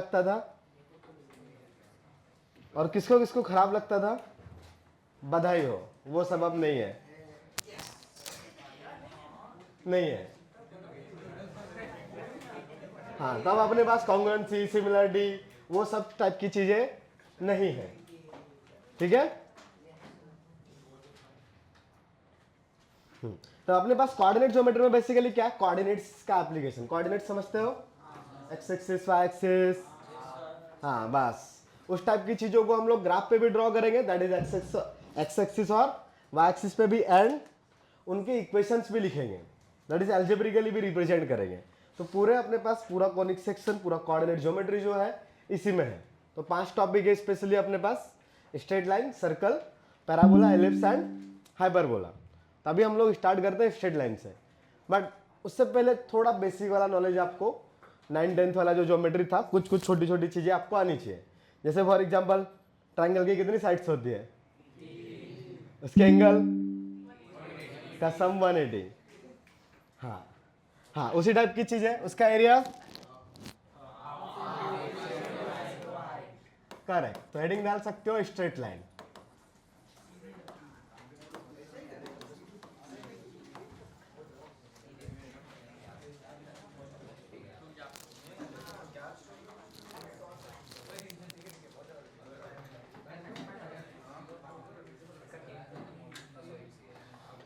लगता था और किसको किसको खराब लगता था? बधाई हो, वो सब अब नहीं है, नहीं है। हाँ, तब अपने पास कॉन्ग्रुएंसी, सिमिलरिटी, वो सब टाइप की चीजें नहीं है। ठीक है। तो अपने पास कोऑर्डिनेट ज्योमेट्री में बेसिकली क्या है? कोऑर्डिनेट्स का एप्लीकेशन। कोऑर्डिनेट समझते हो? एक्स एक्सिस, वाई एक्सिस, हाँ बस उस टाइप की चीजों को हम लोग ग्राफ पे भी ड्रॉ करेंगे, दैट इज एक्स एक्सिस और वाई एक्सिस पे भी, एंड उनके इक्वेशंस भी लिखेंगे, दैट इज एल्जेब्रिकली भी रिप्रेजेंट करेंगे। तो पूरे अपने पास पूरा कॉनिक सेक्शन, पूरा कोऑर्डिनेट ज्योमेट्री जो है इसी में है। तो 5 टॉपिक है स्पेशली अपने पास, straight line, circle, parabola, ellipse and hyperbola. तभी हम लोग स्टार्ट करते हैं स्ट्रेट लाइन से। बट उससे पहले थोड़ा बेसिक वाला नॉलेज आपको, 9-10 वाला जो ज्योमेट्री था, कुछ कुछ छोटी छोटी चीजें आपको आनी चाहिए। जैसे फॉर एग्जांपल ट्रायंगल की कितनी साइड्स होती है? उसके एंगल का सम 180। हाँ हाँ, उसी टाइप की चीज है। उसका एरिया करेक्ट। तो हेडिंग डाल सकते हो स्ट्रेट लाइन।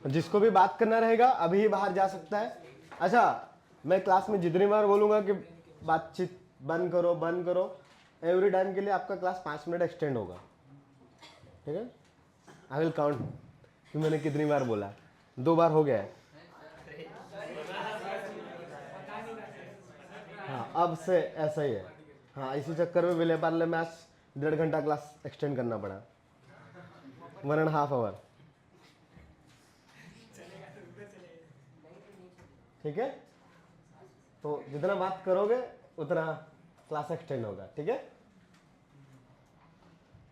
जिसको भी बात करना रहेगा अभी बाहर जा सकता है। अच्छा, मैं क्लास में जितनी बार बोलूंगा कि बातचीत बंद करो बंद करो, एवरी टाइम के लिए आपका क्लास 5 मिनट एक्सटेंड होगा। ठीक है, आई विल काउंट कि मैंने कितनी बार बोला। 2 बार हो गया है। हाँ, अब से ऐसा ही है। हाँ, इसी चक्कर में विले पार्ले में आज 1.5 घंटा क्लास एक्सटेंड करना पड़ा, 1.5 आवर। ठीक है, तो जितना बात करोगे उतना क्लास एक्सटेंड होगा। ठीक है,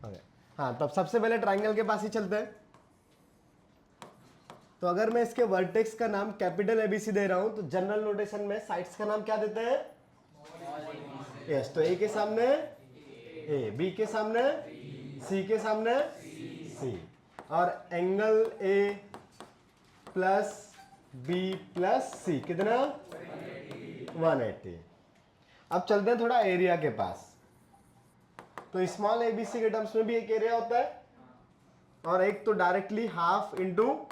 ओके। हाँ, तब सबसे पहले ट्रायंगल के पास ही चलते हैं। तो अगर मैं इसके वर्टेक्स का नाम कैपिटल एबीसी दे रहा हूं तो जनरल नोटेशन में साइड्स का नाम क्या देते हैं? यस। तो ए के सामने ए, बी के सामने सी, के सामने सी, और angle A plus B plus C कितना? 180। अब चलते हैं थोड़ा एरिया के पास। तो स्मॉल एबीसी के टर्म्स में भी एक एरिया होता है, और एक तो directly half into,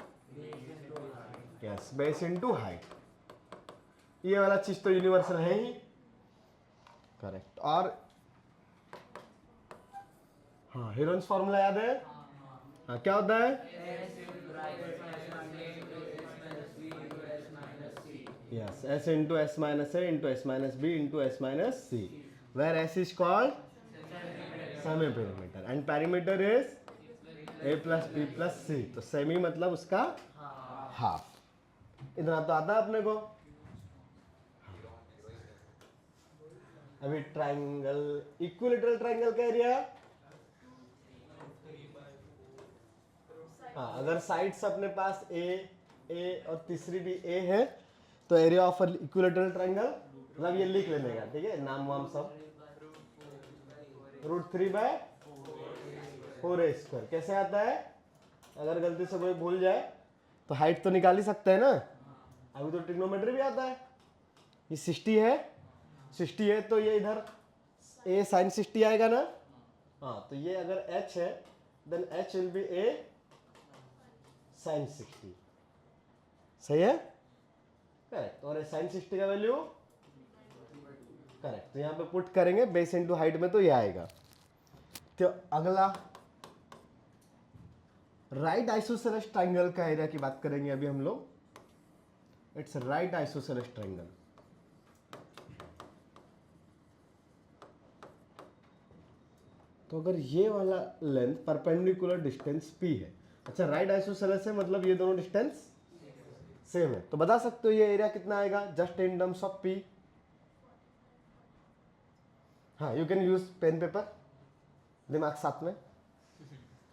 yes, base into height. ये वाला चीज तो यूनिवर्सल है ही, करेक्ट। और हाँ, हीरोन्स फॉर्मूला याद है? हाँ, क्या होता है? Yes, S into S minus A into S minus B into S minus C, where S is called semi perimeter and perimeter is A plus B plus C. तो semi मतलब उसका half. इतना तो आता है अपने को। अभी ट्राइंगल, इक्विलेटरल ट्राइंगल का एरिया, हाँ, अगर साइड्स अपने पास ए और तीसरी भी ए है तो एरिया ऑफ इक्विलेटरल ट्राइंगल, मतलब ये लिख लेने का, ठीक है, नाम वाम सब, √3/4a²। कैसे आता है? अगर गलती से कोई भूल जाए तो हाइट तो निकाल ही सकते हैं ना, अभी तो ट्रिग्नोमेट्री भी आता है। ये 60 है, 60 है तो ये इधर a sin 60 आएगा ना। हाँ, तो ये अगर h है then h will be a sin 60। सही है, करेक्ट। और sin 60 का वैल्यू करेक्ट, तो यहाँ पे पुट करेंगे बेस इंटू हाइट में, तो ये आएगा। तो अगला राइट आइसोसेलेस ट्राइंगल का एरिया की बात करेंगे अभी हम लोग। It's right isosceles triangle. तो अगर ये वाला लेंथ परपेंडिकुलर डिस्टेंस p है, अच्छा राइट आइसोसेलेस है मतलब ये दोनों डिस्टेंस सेम है, तो बता सकते हो ये एरिया कितना आएगा just in terms of p। हाँ, you can use pen paper, दिमाग साथ में,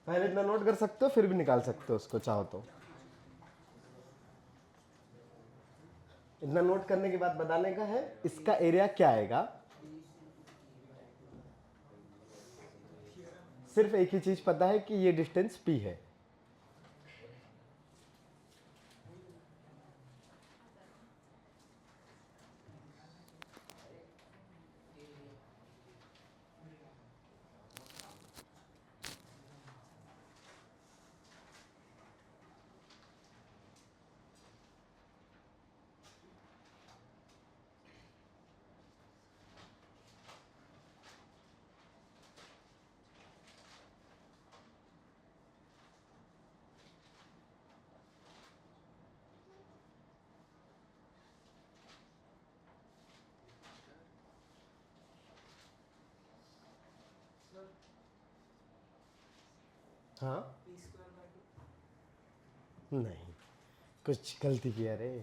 पहले इतना नोट कर सकते हो फिर भी निकाल सकते हो उसको चाहो तो। इतना नोट करने के बाद बताने का है इसका एरिया क्या आएगा। सिर्फ एक ही चीज पता है कि ये डिस्टेंस p है। हाँ नहीं, कुछ गलती किया रे।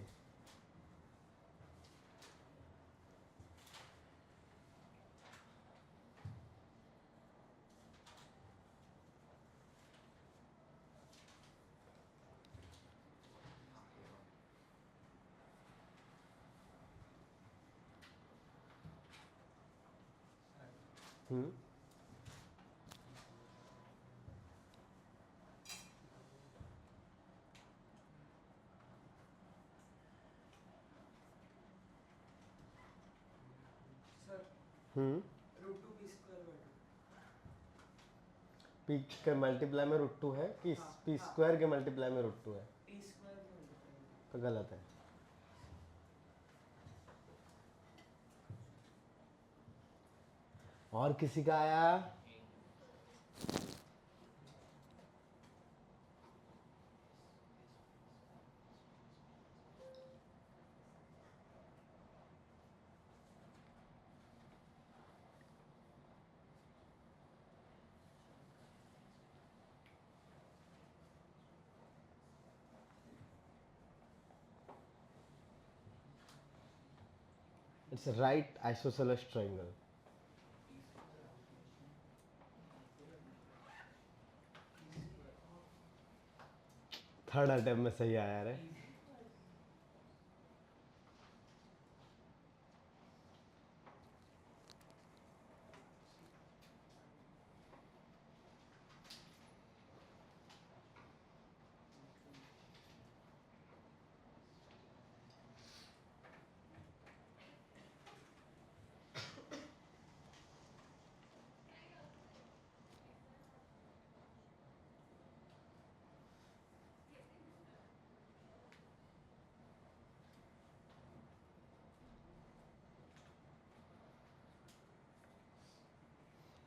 पी के मल्टीप्लाई में रूट टू है कि पी स्क्वायर के मल्टीप्लाई में रूट टू है? तो गलत है। और किसी का आया? It's right isosceles triangle. Third attempt में सही आया रे।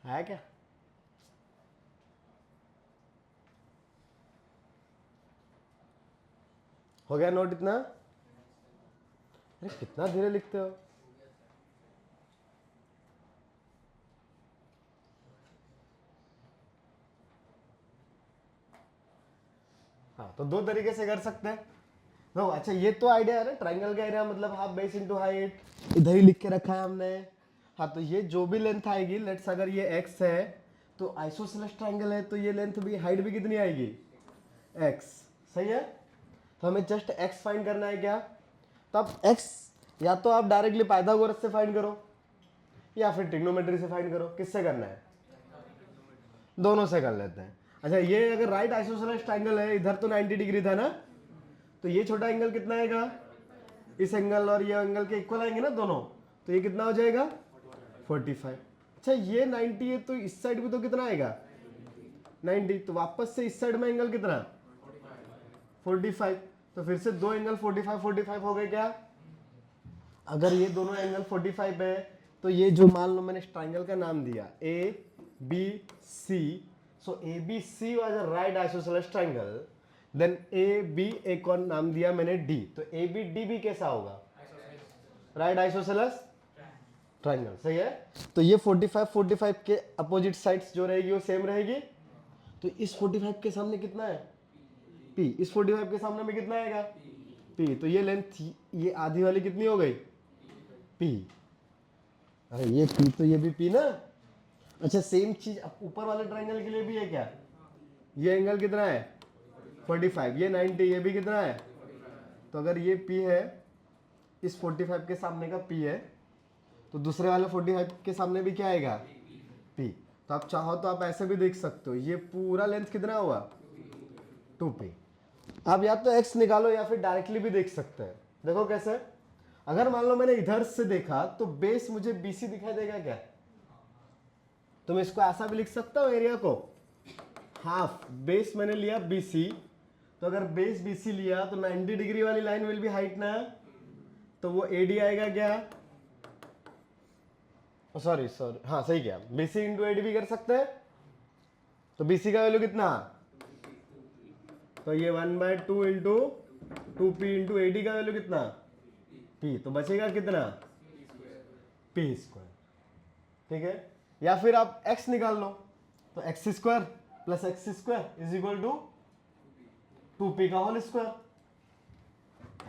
आया क्या? हो गया नोट इतना? अरे कितना धीरे लिखते हो। हाँ, तो दो तरीके से कर सकते हैं। नो अच्छा, ये तो आइडिया है ना, ट्रायंगल का एरिया मतलब हाफ बेस इनटू हाइट, इधर ही लिख के रखा है हमने। हाँ, तो ये जो भी लेंथ आएगी, लेट्स अगर ये x है तो आइसोसेलेस ट्रायंगल है तो ये लेंथ भी, हाइट भी कितनी आएगी? x। सही है, तो हमें जस्ट x फाइंड करना है क्या? तो अब x या तो आप डायरेक्टली पाइथागोरस से फाइंड करो या फिर ट्रिग्नोमेट्री से फाइंड करो। किससे करना है? दोनों से कर लेते हैं। अच्छा, ये अगर राइट आइसोसेलेस ट्रायंगल है, इधर तो 90 डिग्री था ना, तो ये छोटा एंगल कितना आएगा? इस एंगल और ये एंगल के इक्वल आएंगे ना दोनों, तो ये कितना हो जाएगा? 45। अच्छा, ये 90 है तो इस साइड भी तो कितना आएगा? 90। तो वापस से इस साइड में एंगल कितना? 45। तो फिर से दो एंगल 45 45 हो गए क्या? अगर ये दोनों एंगल 45 है तो ये जो मान लो मैंने ट्रायंगल का नाम दिया A B C, so A B C was a right isosceles triangle, then A B एक और नाम दिया मैंने डी, तो ए बी डी भी कैसा होगा? Right isosceles triangle. सही है, तो ये 45 45 के अपोजिट साइड्स जो रहेगी वो सेम रहेगी। तो इस 45 के सामने कितना है? P। इस 45 के सामने में कितना आएगा? P। तो ये लेंथ, ये आधी वाली कितनी हो गई? P। अरे ये P तो ये भी P ना। अच्छा, सेम चीज अब ऊपर वाले ट्रायंगल के लिए भी है क्या? ये एंगल कितना है? 45, ये 90, ये भी कितना है? तो अगर ये P है, इस 45 के सामने का P है, तो दूसरे वाले 45 के सामने भी क्या आएगा? P। तो आप चाहो तो आप ऐसे भी देख सकते हो, ये पूरा लेंथ कितना हुआ 2p। आप या तो x निकालो या फिर डायरेक्टली भी देख सकते हैं। देखो कैसे, अगर मान लो मैंने इधर से देखा तो बेस मुझे BC दिखाई देगा क्या? तो मैं इसको ऐसा भी लिख सकता हूँ, एरिया को हाफ, बेस मैंने लिया BC, तो अगर बेस BC लिया तो 90 डिग्री वाली लाइन विल बी हाइट ना, तो वो AD आएगा क्या? सॉरी हाँ सही क्या, BC इंटू AD भी कर सकते हैं। तो BC का वैल्यू कितना? तो ये 1/2 इंटू 2p इंटू AD का वैल्यू कितना? p, तो बचेगा कितना? p square. ठीक है, या फिर आप x निकाल लो, तो x square plus x square is equal to 2p का होल स्क्वायर।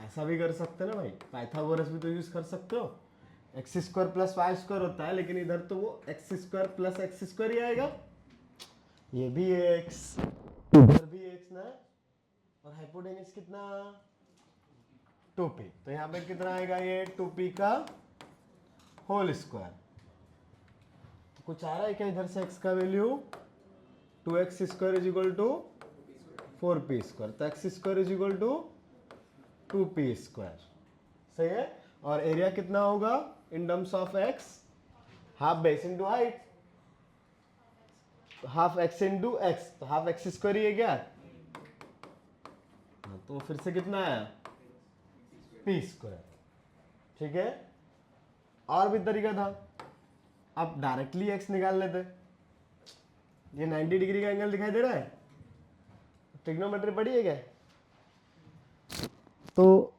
ऐसा भी कर सकते हैं ना भाई, पाइथागोरस भी तो यूज कर सकते हो। X square plus Y square होता है, लेकिन इधर तो वो X square plus x square ही आएगा। ये भी एक्स, इधर भी एक्स ना, और हाइपोटेन्यूज कितना 2p, तो यहाँ पे कितना आएगा? ये 2p का होल स्क्वायर। तो कुछ आ रहा है क्या इधर से? x का value 2x square is equal to 4p square, तो x square is equal to 2p square. सही है। और एरिया कितना होगा in terms of x? Half base into height, half x into x, तो हाफ x स्क्वायर ही है क्या? हाँ, तो फिर से कितना आया? p square. ठीक है, और भी तरीका था, आप डायरेक्टली x निकाल लेते। ये 90 डिग्री का एंगल दिखाई दे रहा है, ट्रिग्नोमेट्री पढ़ी है क्या? तो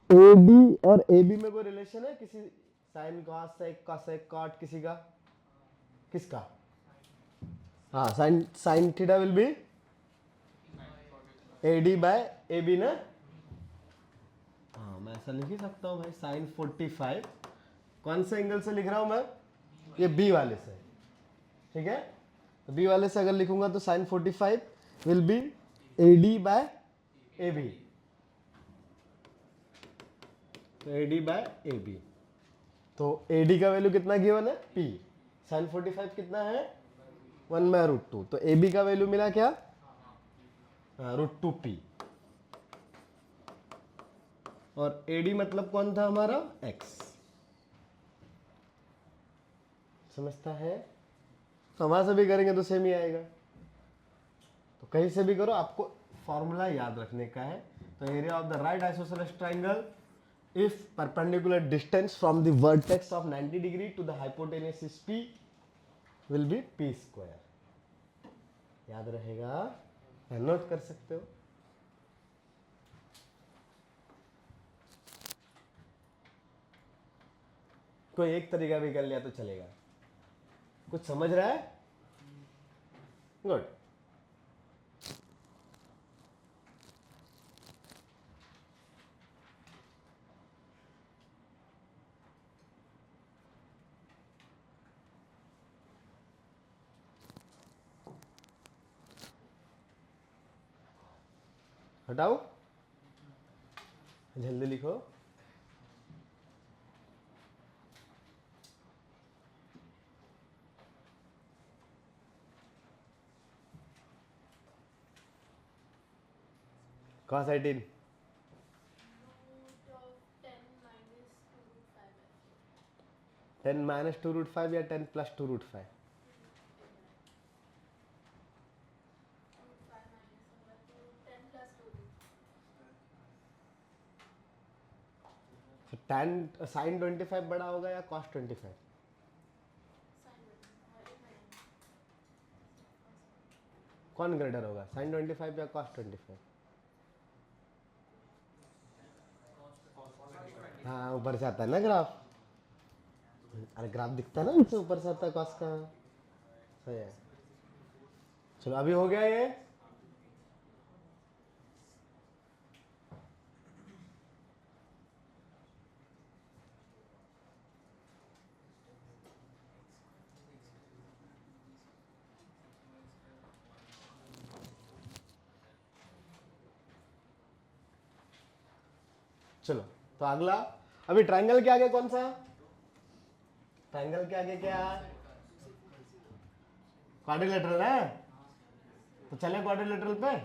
AB और AB में कोई रिलेशन है किसी? Sine cos sec cosec cot किसी का? किसका? हाँ, sine theta will be AD बाय AB ना। हाँ, मैं ऐसा लिख ही सकता हूँ भाई, साइन 45। कौन से एंगल से लिख रहा हूँ मैं? ये B वाले से। ठीक है, तो B वाले से अगर लिखूंगा तो साइन 45 विल बी AD बाय AB, तो AD बाय AB। तो AD का वैल्यू कितना गिवन है? P। साइन 45 कितना है? 1/√2। तो AB का वैल्यू मिला क्या? √2p। और AD मतलब कौन था हमारा? x। समझता है? तो वहां से भी करेंगे तो सेम ही आएगा, तो कहीं से भी करो, आपको फॉर्मूला याद रखने का है। तो area of the right isosceles triangle if perpendicular distance from the vertex of 90 degree to the hypotenuse is p will be p square। याद रहेगा, नोट कर सकते हो। कोई एक तरीका भी कर लिया तो चलेगा। कुछ समझ रहा है? गुड। हटाओ, जल्दी लिखो। cos 18 10 minus 2√5 या 10 plus 2√5? तो tan sin 25 बड़ा होगा या cos 25? कौन ग्रेटर होगा, sin 25 या cos 25? हाँ, ऊपर से आता है ना ग्राफ। अरे ग्राफ दिखता है ना, इससे ऊपर से आता है cos का। सही है। चलो अभी हो गया ये। चलो, तो अगला, अभी ट्रायंगल के आगे कौन सा? ट्रायंगल के आगे क्या? क्वाड्रिलेटरल है, तो चले क्वाड्रिलेटरल पे।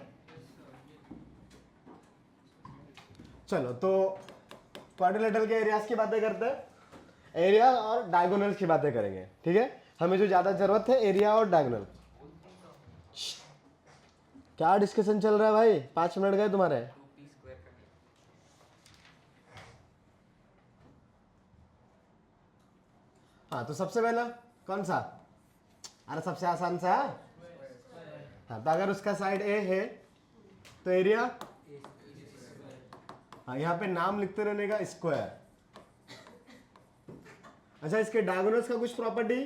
चलो तो क्वाड्रिलेटरल के एरियाज की बातें करते हैं, एरिया और डायगोनल की बातें करेंगे, ठीक है। हमें जो ज्यादा जरूरत है एरिया और डायगोनल। क्या डिस्कशन चल रहा है भाई, 5 मिनट गए तुम्हारे। हाँ तो सबसे पहला कौन सा, अरे सबसे आसान सा। हाँ तो अगर उसका साइड ए है तो एरिया, हाँ यहाँ पे नाम लिखते रहने का स्क्वायर। अच्छा इसके डायगोनल्स का कुछ प्रॉपर्टी,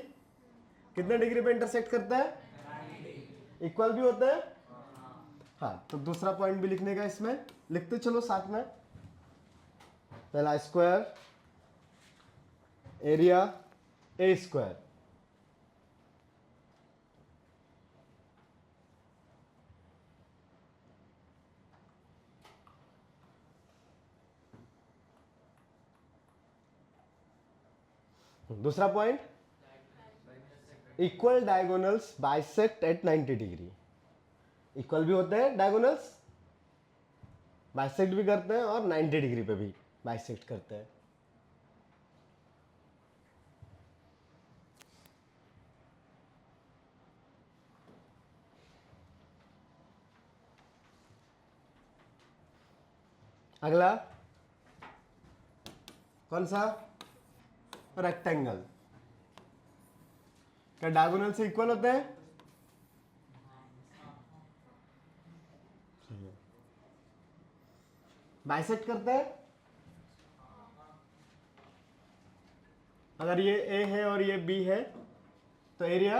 कितने डिग्री पे इंटरसेक्ट करता है, इक्वल भी होता है। हाँ तो दूसरा पॉइंट भी लिखने का, इसमें लिखते चलो साथ में। पहला स्क्वायर एरिया ए स्क्वायर, दूसरा point equal diagonals bisect at 90 degree. Equal भी होते हैं डायगोनल्स, बाइसेक्ट भी करते हैं और 90 डिग्री पे भी बाइसेक्ट करते हैं। अगला कौन सा, रेक्टेंगल। क्या डायगोनल से इक्वल होते हैं, बाइसेक्ट करते हैं। अगर ये ए है और ये बी है तो एरिया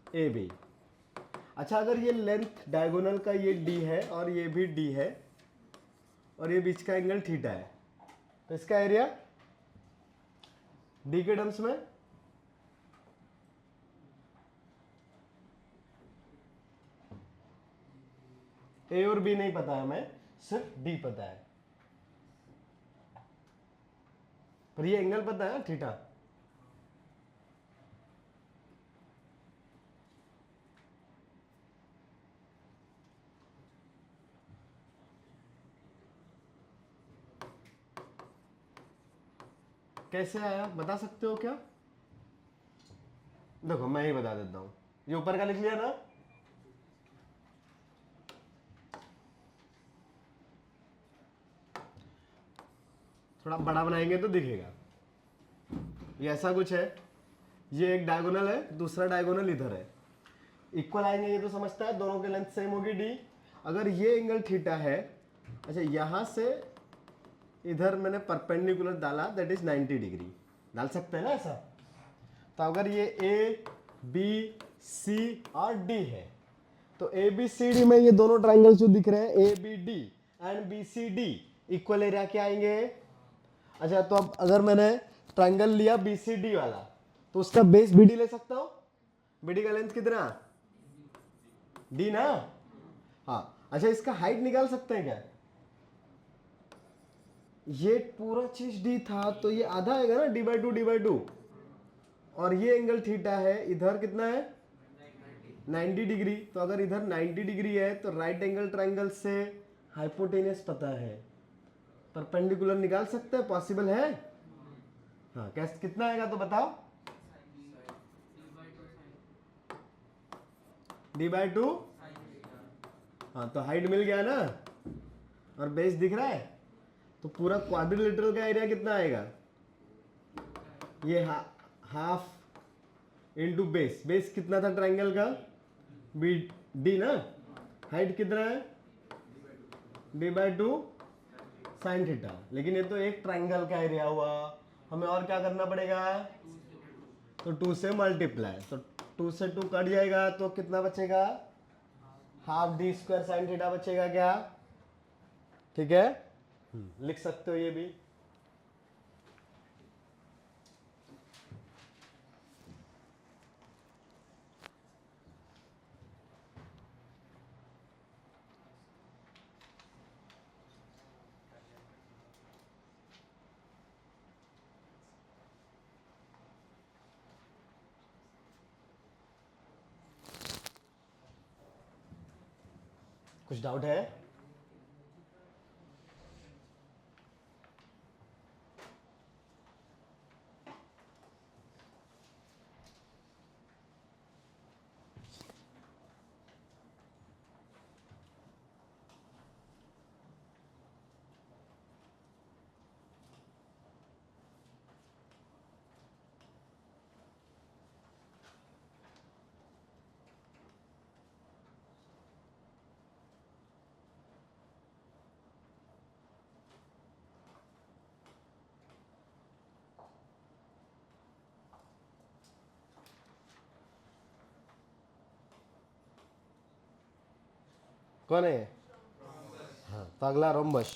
ए बी। अच्छा अगर ये लेंथ डायगोनल का ये डी है और ये भी डी है और ये बीच का एंगल थीटा है तो इसका एरिया डी के टर्म्स में ए और बी नहीं पता है हमें, सिर्फ डी पता है, पर ये एंगल पता है थीटा। कैसे आया बता सकते हो क्या, देखो मैं ही बता देता हूं, ये ऊपर का लिख लिया ना, थोड़ा बड़ा बनाएंगे तो दिखेगा। ये ऐसा कुछ है, ये एक डायगोनल है, दूसरा डायगोनल इधर है, इक्वल आएंगे ये तो समझता है, दोनों की लेंथ सेम होगी डी। अगर ये एंगल थीटा है, अच्छा यहां से इधर मैंने परपेंडिकुलर डाला, दैट इज 90 डिग्री, डाल सकते हैं ना ऐसा। तो अगर ये ए बी सी और डी है तो ए बी सी डी में ये दोनों ट्राइंगल जो दिख रहे हैं A B D and B C D, equal area क्या आएंगे। अच्छा तो अब अगर मैंने ट्राइंगल लिया बी सी डी वाला तो उसका बेस बी डी ले सकता हूं, बी डी का लेंथ कितना, डी ना। हाँ अच्छा इसका हाइट निकाल सकते हैं क्या, ये पूरा चीज डी था तो ये आधा आएगा ना, डी बाई टू, और ये एंगल थीटा है, इधर कितना है 90 डिग्री। तो अगर इधर 90 डिग्री है तो राइट एंगल ट्राइंगल से हाइपोटेनियस पता है, परपेंडिकुलर निकाल सकते हैं, पॉसिबल है। हाँ कैसे कितना आएगा तो बताओ, डी बाई टू। हाँ तो हाइट मिल गया ना और बेस दिख रहा है, तो पूरा क्वाड्रिलेटरल का एरिया कितना आएगा, ये हाफ इंटू बेस, बेस कितना था ट्राइंगल का बी डी ना, हाइट कितना है D by two sine theta. लेकिन ये तो एक ट्राइंगल का एरिया हुआ, हमें और क्या करना पड़ेगा, तो 2 से मल्टीप्लाई, तो 2 से 2 कट जाएगा तो कितना बचेगा, half D square sine theta बचेगा क्या, ठीक है। लिख सकते हो ये भी। कुछ डाउट है? कौन है? हाँ, तो अगला रोम्बस।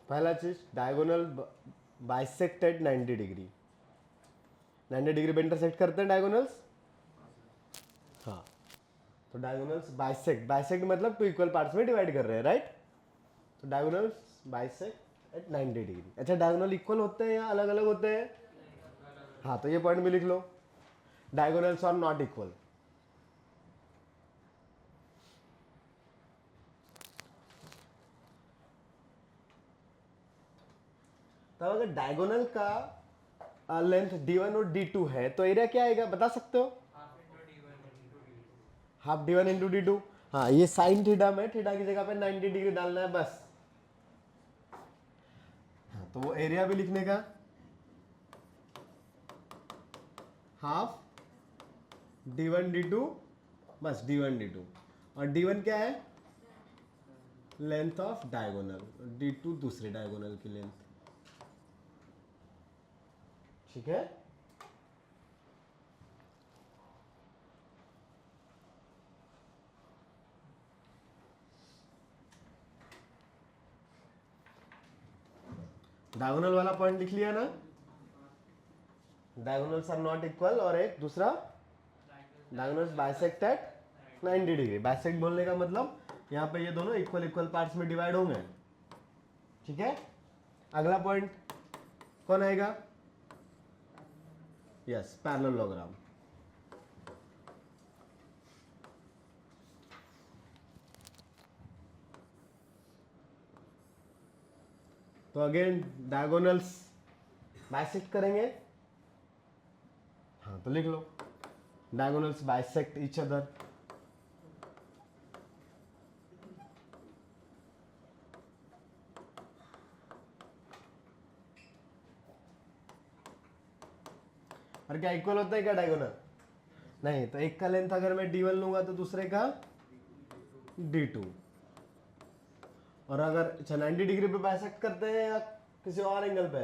पहला चीज diagonal bisect at 90 degree. 90 degree पे इंटरसेक्ट करते हैं डायगोनल्स। हाँ, तो डायगोनल्स बाइसेक्ट, बाइसेक्ट मतलब टू इक्वल पार्ट्स में डिवाइड कर रहे हैं, राइट? तो डायगोनल्स बाइसेक्ट एट 90 डिग्री। अच्छा, डायगोनल इक्वल होते हैं या अलग अलग होते हैं? हाँ, तो ये पॉइंट भी लिख लो, डायगोनल्स आर नॉट इक्वल। तब अगर डायगोनल का लेंथ d1 और d2 है तो एरिया क्या आएगा, बता सकते हो? Half d1 into d2। हाँ, ये साइन थीटा में थीटा की जगह पे 90 डिग्री डालना है बस। हाँ, तो वो एरिया भी लिखने का हाफ d1 d2, बस d1 d2। और d1 क्या है? लेंथ ऑफ डायगोनल, d2 दूसरे डायगोनल की लेंथ। ठीक है? डायगोनल वाला पॉइंट लिख लिया ना? डायगोनल्स आर नॉट इक्वल, और एक दूसरा diagonals bisect at 90 degree. Bisect बोलने का मतलब यहाँ पे ये दोनों इक्वल इक्वल पार्ट्स में डिवाइड होंगे। ठीक है? अगला पॉइंट कौन आएगा? Yes, parallelogram. तो अगेन डायगोनल्स बाइसेक्ट करेंगे। हाँ, तो लिख लो डायगोनल्स बाइसेक्ट ईच अदर। और क्या इक्वल होता है क्या डायगोनल? नहीं, तो एक का लेंथ अगर मैं d1 लूंगा तो दूसरे का d2। और अगर अच्छा 90 डिग्री पे बाइसेक्ट करते हैं या किसी और एंगल पे?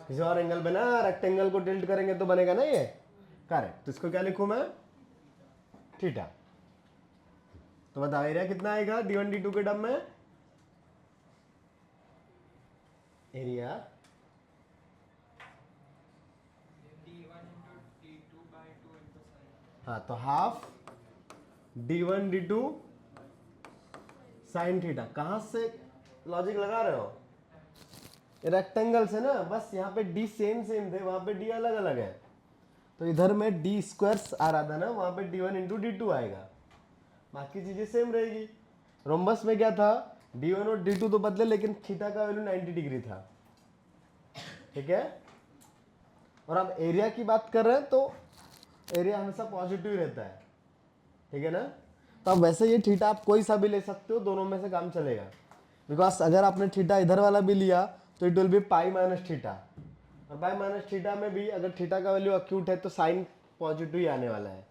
किसी और एंगल पे ना, रेक्टेंगल को टिल्ट करेंगे तो बनेगा ना ये। करेक्ट। तो इसको क्या लिखूं मैं? थीटा। तो बताओ एरिया कितना आएगा d1 d2 के टर्म में? एरिया हाँ, तो half d1 d2 sine theta. कहां से लॉजिक लगा रहे हो? रेक्टेंगल से ना, बस यहाँ पे d सेम सेम थे, वहां पे d अलग अलग है। तो इधर में d स्क्वायर्स आ रहा था ना, वहां पे d1 इंटू d2 आएगा, बाकी चीजें सेम रहेगी। रोम्बस में क्या था? d1 और d2 तो बदले, लेकिन थीटा का वैल्यू 90 डिग्री था। ठीक है? और अब एरिया की बात कर रहे हैं तो एरिया हमेशा पॉजिटिव रहता है। ठीक है ना? तो अब वैसे ये थीटा आप कोई सा भी ले सकते हो, दोनों में से काम चलेगा। बिकॉज अगर आपने थीटा इधर वाला भी लिया तो it will be pi minus theta, और पाई माइनस थीटा में भी अगर थीटा का वैल्यू अक्यूट है तो साइन पॉजिटिव ही आने वाला है।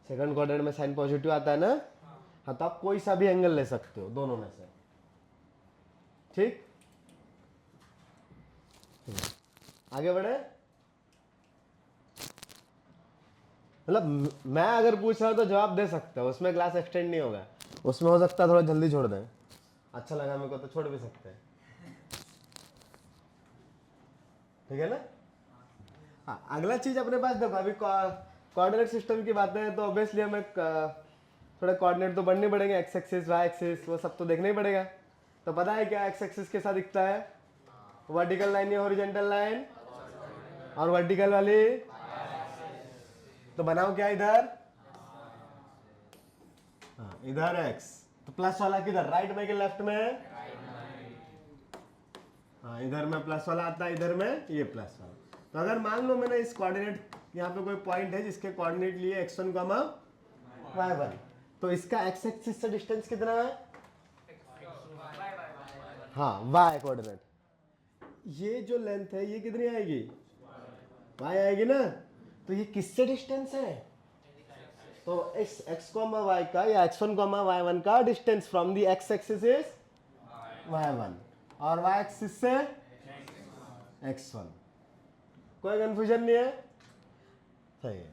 सेकंड क्वाड्रेंट में साइन पॉजिटिव आता है ना? हाँ, तो आप कोई सा भी एंगल ले सकते हो दोनों में से। ठीक, आगे बढ़े। मतलब मैं अगर पूछ रहा हूं तो जवाब दे सकते हो, उसमें क्लास एक्सटेंड नहीं होगा। उसमें हो सकता है थोड़ा जल्दी छोड़ दें, अच्छा लगा मेरे को तो छोड़ भी सकते हैं। ठीक है ना? हाँ, अगला चीज अपने पास देखो, अभी कोऑर्डिनेट सिस्टम की बातें हैं तो ऑब्वियसली हमें थोड़े कोऑर्डिनेट तो बढ़ने पड़ेंगे, एक्स एक्सिस वाई एक्सिस वो सब तो देखना ही पड़ेगा। तो पता है क्या एक्स एक्सिस के साथ दिखता है, वर्टिकल लाइन या हॉरिजॉन्टल लाइन, और वर्टिकल वाली, तो बनाओ क्या इधर, हाँ इधर एक्स, तो प्लस वाला किधर, राइट में कि लेफ्ट में, हाँ इधर में प्लस वाला आता है, इधर में ये प्लस वाला। तो अगर मान लो मैंने इस कोऑर्डिनेट, यहाँ पे कोई पॉइंट है जिसके कोऑर्डिनेट लिए x1 कॉमा y1, तो इसका x एक्सिस से डिस्टेंस कितना है, हाँ y कोऑर्डिनेट, ये जो लेंथ है ये कितनी आएगी, y आएगी ना, तो ये किससे डिस्टेंस है, तो इस x कॉमा y का या x1 कॉमा y1 का distance from the x axis is y1 और y एक्सिस से x1। कोई कंफ्यूजन नहीं है, सही है,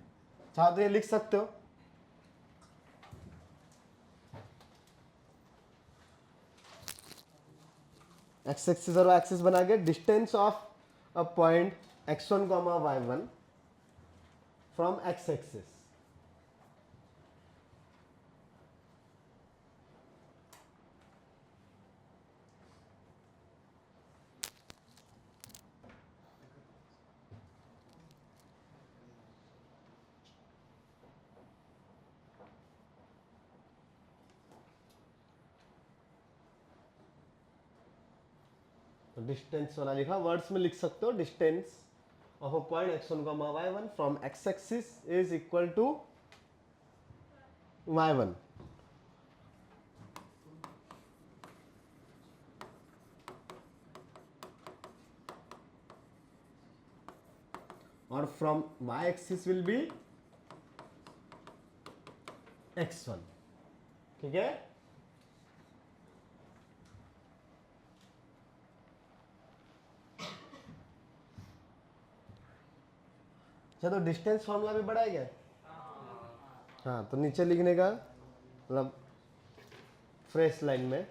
चाहो तो ये लिख सकते हो, एक्स एक्सिस और वाई एक्सिस बना के distance of a point x1 comma y1 from x axis. तो डिस्टेंस वाला लिखा, वर्ड्स में लिख सकते हो, distance of a point x1 comma y1 from x axis is equal to y1। और from y axis will be x1, ठीक है। अच्छा, तो डिस्टेंस फॉर्मूला भी बड़ा है क्या, हाँ तो नीचे लिखने का मतलब फ्रेश लाइन में,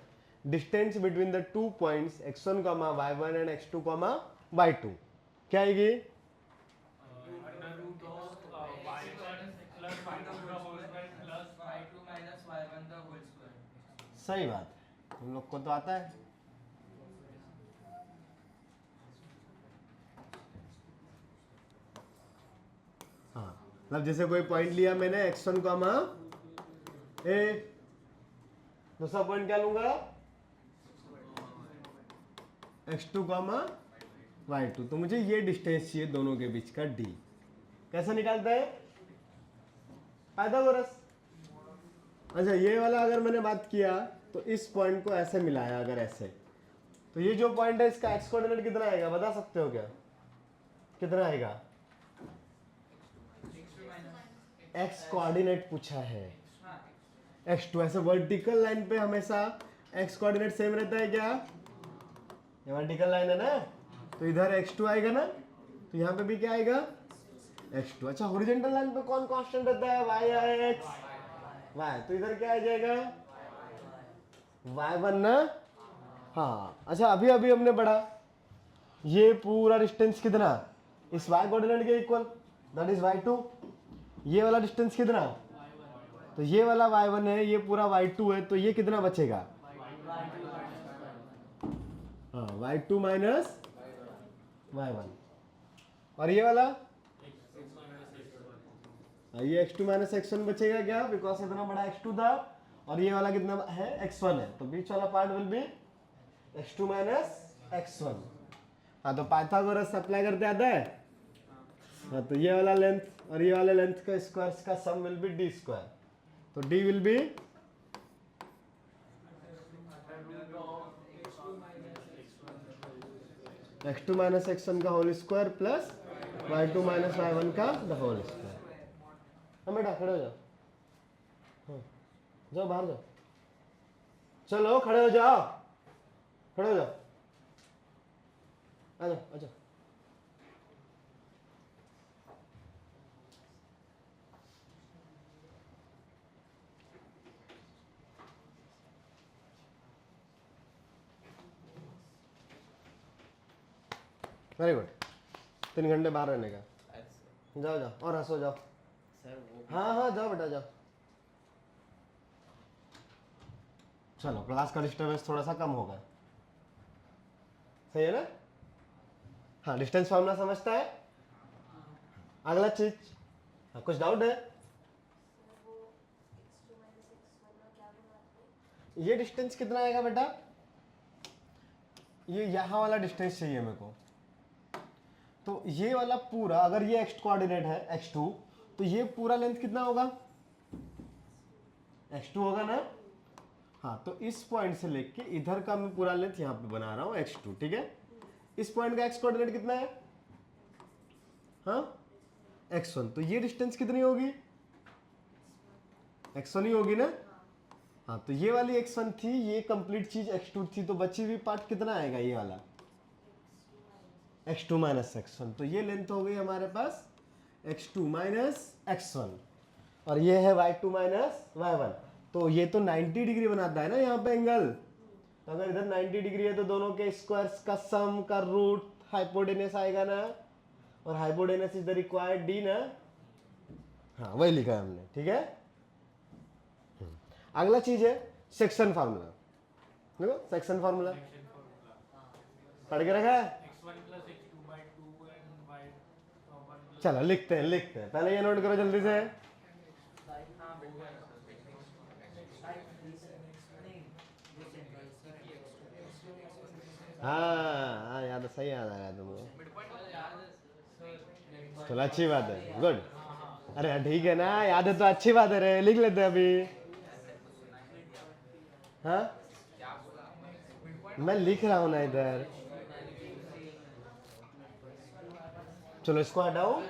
distance between the two points x1 comma y1 and x2 comma y2 क्या आएगी, सही बात है, तुम लोग को तो आता है। हाँ मतलब जैसे कोई पॉइंट लिया मैंने x1 कॉमा ए, दूसरा पॉइंट क्या लूंगा x2 कॉमा y2, तो मुझे ये डिस्टेंस चाहिए दोनों के बीच का d, कैसे निकालता है, पाइथागोरस। अच्छा ये वाला अगर मैंने बात किया तो इस पॉइंट को ऐसे मिलाया अगर ऐसे, तो ये जो पॉइंट है इसका x कोऑर्डिनेट कितना आएगा बता सकते हो क्या, कितना आएगा, x कोऑर्डिनेट पूछा है, x2, ऐसे वर्टिकल लाइन पे हमेशा x कोऑर्डिनेट सेम रहता है क्या, ये वर्टिकल लाइन है ना, तो इधर x2 आएगा ना, तो यहाँ पे भी क्या आएगा x2। अच्छा हॉरिजॉन्टल लाइन पे कौन कांस्टेंट रहता है, y या x, y, तो इधर क्या आ जाएगा y1 ना, हाँ। अच्छा अभी अभी हमने पढ़ा ये पूरा डिस्टेंस कितना, इस y कोऑर्डिनेट के इक्वल, दैट इज y2, ये वाला डिस्टेंस कितना, तो ये वाला y1 है, ये पूरा y2 है, तो ये कितना बचेगा, हाँ y2 माइनस y1, और ये वाला ये x2 माइनस x1 बचेगा क्या, बिकॉज इतना बड़ा x2 था, और ये वाला कितना है x1 है, तो बीच वाला part will be x2 minus x1। हाँ तो पाइथागोरस अप्लाई करते आता है, हाँ तो ये वाला लेंथ और ये वाले लेंथ का स्क्वायर का सम विल बी डी स्क्वायर, तो D will be x2 minus x1 का whole square plus y2 minus y1 का द होल स्क्वायर। हाँ बेटा खड़े हो जाओ, हाँ जाओ बाहर जाओ, चलो खड़े हो जाओ, खड़े हो जाओ, आ जाओ आ जाओ। वेरी गुड, 3 घंटे बाहर रहने का, जाओ जाओ और हंसो जाओ, हाँ हाँ जाओ बेटा जाओ, चलो क्लास का डिस्टर्बेंस थोड़ा सा कम होगा। सही है ना? हाँ, डिस्टेंस फॉर्मूला समझता है। अगला चीज, हाँ, कुछ डाउट है? ये डिस्टेंस कितना आएगा बेटा? ये यहाँ वाला डिस्टेंस चाहिए मेरे को। तो ये वाला पूरा, अगर ये x कोऑर्डिनेट है x2, तो ये पूरा लेंथ कितना होगा? x2 होगा ना? हाँ, तो इस पॉइंट से लेके इधर का मैं पूरा लेंथ यहाँ पे बना रहा हूँ x2, ठीक है? इस पॉइंट का x कोऑर्डिनेट कितना है? हाँ, x1। तो ये डिस्टेंस कितनी होगी? x1 ही होगी ना? हाँ, तो ये वाली x1 थी, ये कंप्लीट चीज x2 थी, तो बची हुई पार्ट कितना आएगा ये वाला? x2 minus x1। तो ये लेंथ हो गई हमारे पास x2 माइनस x1, और ये है y2 माइनस y1। तो ये तो 90 डिग्री बनाता है ना यहाँ पे एंगल। तो अगर इधर 90 डिग्री है तो दोनों के स्क्वायर्स का सम का रूट हाइपोटेनस आएगा ना, और hypotenuse is the required D ना। हाँ, वही लिखा है हमने, ठीक है। अगला चीज है सेक्शन फार्मूला। देखो सेक्शन फार्मूला पढ़ के रखा है। चलो लिखते हैं, पहले ये नोट करो जल्दी से। हाँ, याद, सही याद आ रहा तुमको। चलो अच्छी बात है, गुड। अरे ठीक है ना, याद है तो अच्छी बात है रे, लिख लेते हैं अभी। हाँ, मैं लिख रहा हूं ना इधर। चलो इसको हटाओ।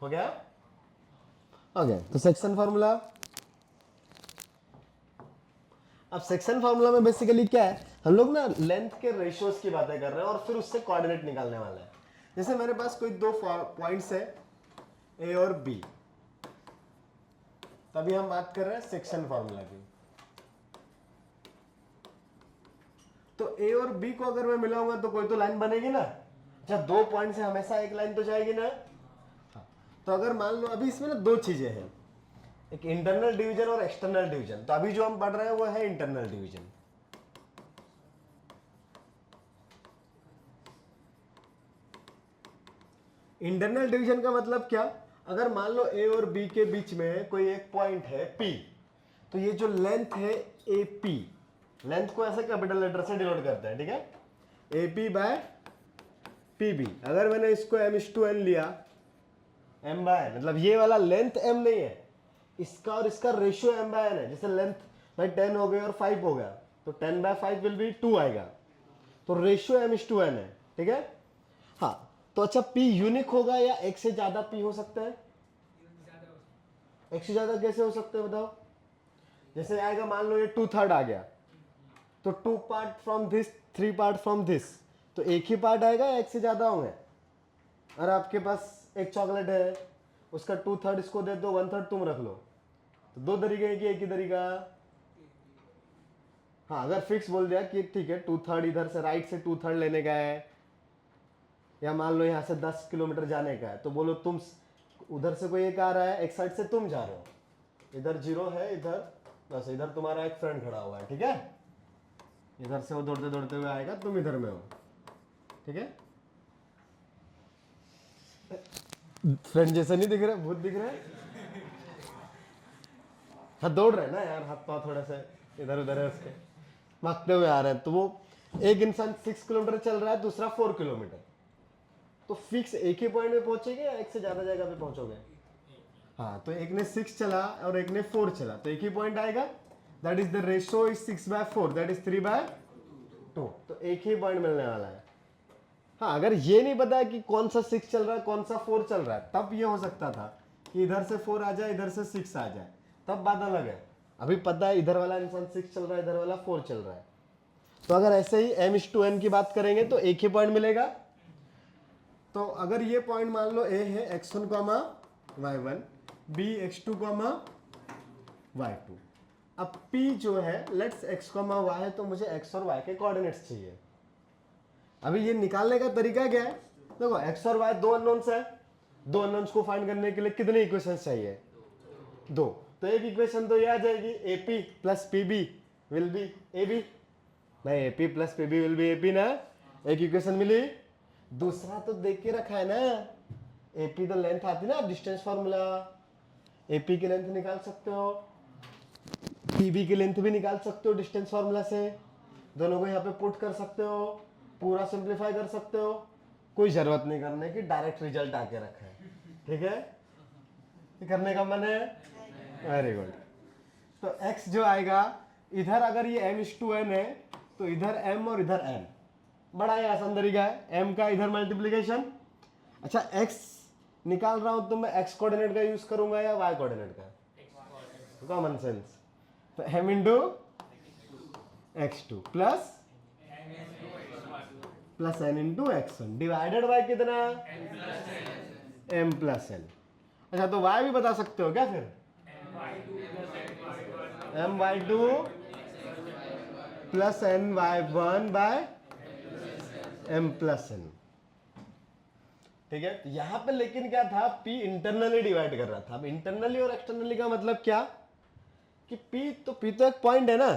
हो गया? ओके, तो सेक्शन फार्मूला। अब सेक्शन फार्मूला में बेसिकली क्या है, हम लोग ना लेंथ के रेशियोज की बातें कर रहे हैं और फिर उससे कोऑर्डिनेट निकालने वाले हैं। जैसे मेरे पास कोई दो पॉइंट्स है ए और बी, तभी हम बात कर रहे हैं सेक्शन फार्मूला की। तो ए और बी को अगर मैं मिलाऊंगा तो कोई तो लाइन बनेगी ना। अच्छा, दो पॉइंट से हमेशा एक लाइन तो जाएगी ना। हाँ, तो अगर मान लो अभी इसमें ना दो चीजें हैं, एक इंटरनल डिवीजन और एक्सटर्नल डिवीजन। तो अभी जो हम पढ़ रहे हैं वो है इंटरनल डिवीजन। इंटरनल डिवीजन का मतलब क्या? अगर मान लो ए और बी के बीच में कोई एक पॉइंट है P, तो ये जो लेंथ है AP, लेंथ को ऐसे कैपिटल लेटर से डिनोट करते हैं, ठीक है? AP by PB। अगर मैंने इसको m/n लिया, m बाय n, मतलब ये वाला लेंथ m नहीं है, इसका और इसका रेशियो m बाय n है। जैसे लेंथ भाई 10 हो गई और 5 हो गया, तो 10 बाय 5 विल बी 2 आएगा। तो रेशियो m/n है, ठीक है? हाँ, तो अच्छा P यूनिक होगा या एक से ज्यादा P हो सकता है? एक से ज्यादा कैसे हो सकते हैं बताओ? जैसे आएगा, मान लो ये 2/3 आ गया, तो 2 part from this, 3 part from this, तो एक ही पार्ट आएगा या एक से ज्यादा होंगे? अगर आपके पास एक चॉकलेट है, उसका 2/3 इसको दे दो, 1/3 तुम रख लो, तो दो तरीके है कि एक ही तरीका? हाँ, अगर फिक्स बोल दिया कि ठीक है 2/3 इधर से, राइट से 2/3 लेने का है, या मान लो यहाँ से 10 किलोमीटर जाने का है, तो बोलो तुम उधर से कोई एक आ रहा है, एक साइड से तुम जा रहे हो, इधर 0 है, इधर बस, इधर तुम्हारा एक फ्रेंड खड़ा हुआ है, ठीक है? इधर से वो दौड़ते दौड़ते हुए आएगा, तुम इधर में हो, ठीक है? फ्रेंड जैसा नहीं दिख रहा, भूत दिख रहा है। हाँ, दौड़ रहे हैं ना यार, हाथ पाँव थोड़ा सा इधर उधर है उसके, भागते हुए आ रहे हैं। तो वो एक इंसान 6 किलोमीटर चल रहा है, दूसरा 4 किलोमीटर, तो फिक्स एक ही पॉइंट में पहुंचेगा या एक से ज्यादा जगह पे पहुंचोगे? हाँ, तो एक ने 6 चला और एक ने 4 चला, तो एक ही पॉइंट आएगा। That is the ratio is 6/4, that is 3/2। तो एक ही पॉइंट मिलने वाला है। हाँ, अगर ये नहीं पता कि कौन सा 6 चल रहा है कौन सा 4 चल रहा है, तब ये हो सकता था कि इधर से 4 आ जाए, इधर से 6 आ जाए, तब बात अलग है। अभी पता है इधर वाला इंसान 6 चल रहा है, इधर वाला 4 चल रहा है। तो अगर ऐसे ही m/n की बात करेंगे तो एक ही पॉइंट मिलेगा। तो अगर ये पॉइंट मान लो A है x1, y1, B x2, y2, अब P जो है लेट्स x कॉमा y है, तो मुझे x और y के कोऑर्डिनेट्स चाहिए। अभी ये निकालने का तरीका क्या है, देखो x और y दो अननोन्स है, दो अननोन्स को फाइंड करने के लिए कितने इक्वेशंस चाहिए, दो। तो एक इक्वेशन तो ये आ जाएगी AP plus PB will be AB, नहीं AP plus PB will be AP ना, एक इक्वेशन मिली। दूसरा तो देख के रखा है ना, AP तो लेंथ आती ना, डिस्टेंस फार्मूला, AP की लेंथ निकाल सकते हो, PB की लेंथ भी निकाल सकते हो डिस्टेंस फार्मूला से, दोनों को यहाँ पे पुट कर सकते हो, पूरा सिंप्लीफाई कर सकते हो, कोई जरूरत नहीं करने की, डायरेक्ट रिजल्ट आके रखा है। ठीक है, ये करने का मन है, वेरी गुड। तो x जो आएगा इधर, अगर ये m/n है तो इधर m और इधर n, बड़ा ही आसान तरीका है, m का इधर मल्टीप्लीकेशन। अच्छा x निकाल रहा हूं तो मैं x कोऑर्डिनेट का यूज करूंगा या y कोऑर्डिनेट का, कॉमन सेंस, तो m into x2 plus n into x1 divided by कितना, m प्लस n। अच्छा तो y भी बता सकते हो क्या फिर, m/2 plus n/1 by m plus n। ठीक है, यहां पे लेकिन क्या था, p इंटरनली डिवाइड कर रहा था। अब इंटरनली और एक्सटर्नली का मतलब क्या, कि p तो एक पॉइंट है ना,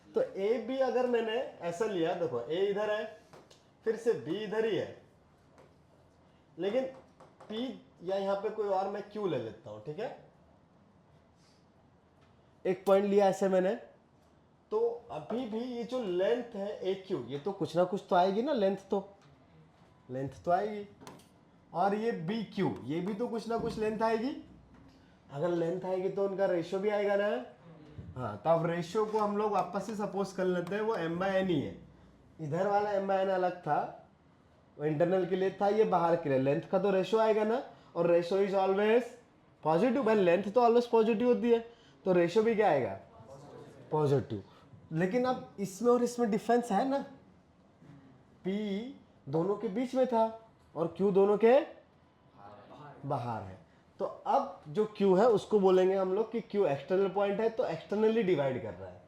तो a b अगर मैंने ऐसा लिया, देखो a इधर है, फिर से b इधर ही है, लेकिन p या यहां पे कोई और मैं q ले लेता हूं। ठीक है, एक पॉइंट लिया ऐसे मैंने, तो अभी भी ये जो लेंथ है AQ, ये तो कुछ ना कुछ तो आएगी ना, लेंथ तो आएगी, और ये BQ, ये भी तो कुछ ना कुछ लेंथ आएगी। अगर लेंथ आएगी तो उनका रेशियो भी आएगा ना। हाँ, तो अब रेशियो को हम लोग वापस से सपोज कर लेते हैं, वो m/n ही है। इधर वाला m/n अलग था, वो इंटरनल के लिए था, ये बाहर के लिए, लेंथ का तो रेशियो आएगा ना, और रेशियो इज ऑलवेज पॉजिटिव। भाई लेंथ तो ऑलवेज पॉजिटिव होती है, तो रेशियो भी क्या आएगा, पॉजिटिव। लेकिन अब इसमें और इसमें डिफरेंस है ना, P दोनों के बीच में था और Q दोनों के बाहर है। तो अब जो Q है उसको बोलेंगे हम लोग कि Q एक्सटर्नल पॉइंट है, तो एक्सटर्नली डिवाइड कर रहा है।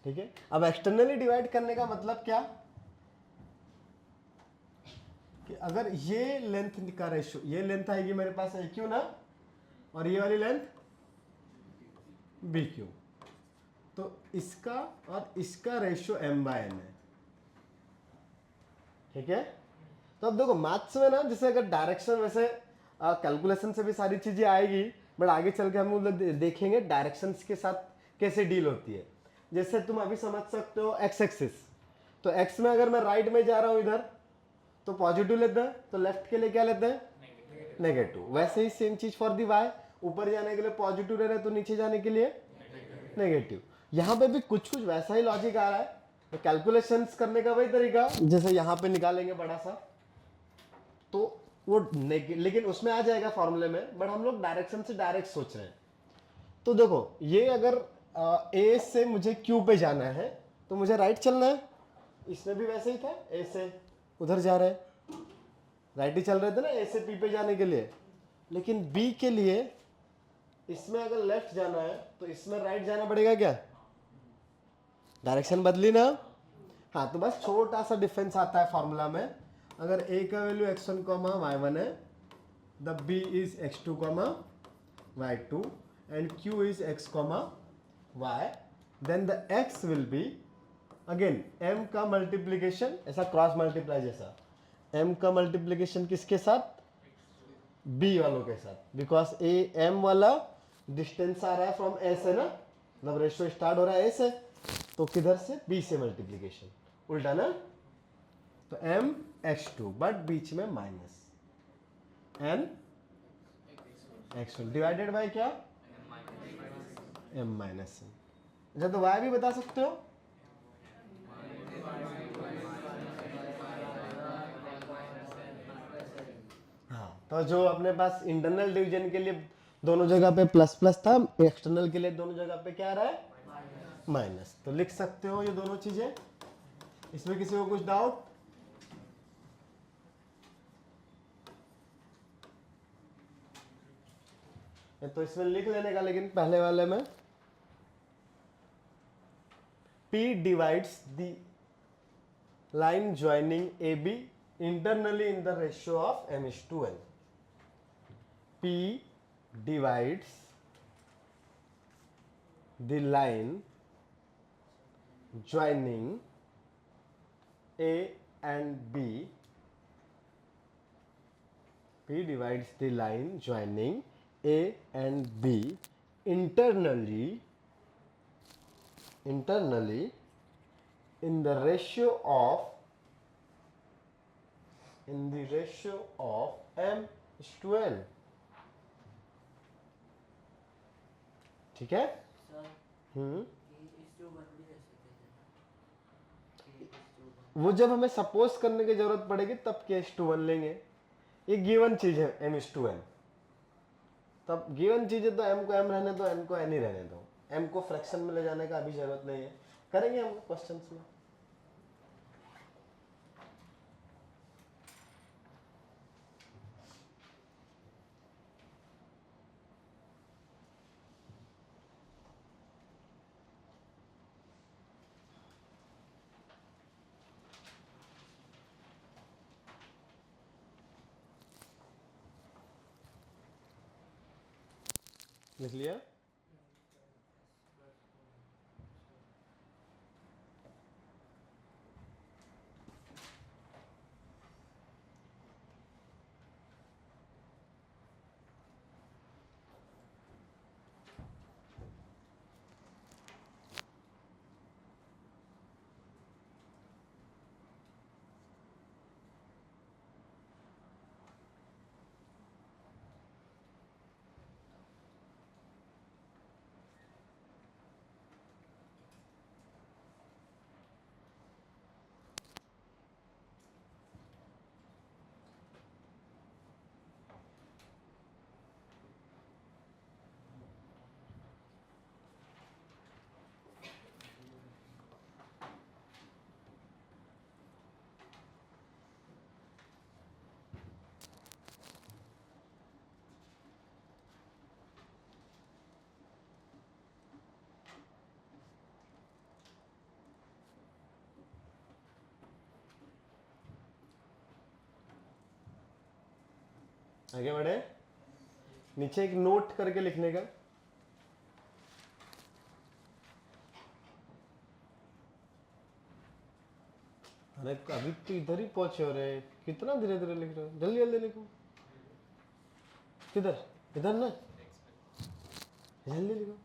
ठीक है, अब एक्सटर्नली डिवाइड करने का मतलब क्या, कि अगर ये लेंथ का रेशियो, ये लेंथ आएगी मेरे पास AQ ना, और ये वाली लेंथ BQ, तो इसका और इसका रेशियो m/n है। ठीक है, तो अब देखो मैथ्स में ना, जैसे अगर डायरेक्शन, वैसे कैलकुलेशन से भी सारी चीजें आएगी, बट आगे चल के हम लोग देखेंगे डायरेक्शंस के साथ कैसे डील होती है। जैसे तुम अभी समझ सकते हो x एक्सिस, तो x में अगर मैं राइट में जा रहा हूं इधर, तो पॉजिटिव लेते हैं, तो लेफ्ट के लिए क्या लेते हैं, नेगेटिव। वैसे ही सेम चीज फॉर दी y, ऊपर जाने के लिए पॉजिटिव ले रहे हैं, तो नीचे जाने के लिए नेगेटिव। यहां पे भी कुछ कुछ वैसा ही लॉजिक आ रहा है, तो कैलकुलेशंस करने का वही तरीका, जैसे यहां पे निकालेंगे बड़ा सा, तो वो लेकिन उसमें आ जाएगा फॉर्मूले में, बट हम लोग डायरेक्शन से डायरेक्ट सोच रहे हैं। तो देखो ये अगर ए से मुझे क्यू पे जाना है, तो मुझे राइट चलना है, इसमें भी वैसे ही था, ए से उधर जा रहे हैं, राइट ही चल रहे थे ना ए से पी पे जाने के लिए। लेकिन बी के लिए इसमें अगर लेफ्ट जाना है, तो इसमें राइट जाना पड़ेगा क्या, डायरेक्शन बदली ना। हाँ, तो बस छोटा सा डिफरेंस आता है फॉर्मूला में, अगर a का वैल्यू x1 y1 है, the b is x2 y2 and q is x y, then the x will be again m का मल्टीप्लीकेशन, ऐसा क्रॉस मल्टीप्लाई जैसा, m का मल्टीप्लीकेशन किसके साथ, b वालों के साथ, बिकॉज m वाला डिस्टेंस आ रहा है फ्रॉम a से ना, मतलब रेशियो स्टार्ट हो रहा है a से, तो किधर से, b से मल्टीप्लीकेशन, उल्टा ना। तो m x2 बट बीच में minus n x1 divided by क्या, m माइनस n। अच्छा तो y भी बता सकते हो, हाँ, तो जो अपने पास इंटरनल डिवीजन के लिए दोनों जगह पे प्लस प्लस था, एक्सटर्नल के लिए दोनों जगह पे क्या आ रहा है, माइनस। तो लिख सकते हो ये दोनों चीजें, इसमें किसी को कुछ डाउट, तो इसमें लिख लेने का, लेकिन पहले वाले में P divides the line joining AB internally in the ratio of m:2n. P divides the line joining A and B. P divides the line joining A and B internally in the ratio of m:2n. ठीक है? वो जब हमें suppose करने की जरूरत पड़ेगी तब k:1 लेंगे. ये गिवन चीज है m:2n. तब गिवन चीज है तो m को m रहने दो, n को n ही रहने दो. m को फ्रैक्शन में ले जाने का अभी जरूरत नहीं है. करेंगे हम क्वेश्चंस में. लिख लिया? आगे बढ़े. नीचे एक नोट करके लिखने का. अरे अभी तो इधर ही पहुंचे हो रहे. कितना धीरे धीरे लिख रहे हो. जल्दी जल्दी लिखो. किधर? इधर ना. जल्दी लिखो.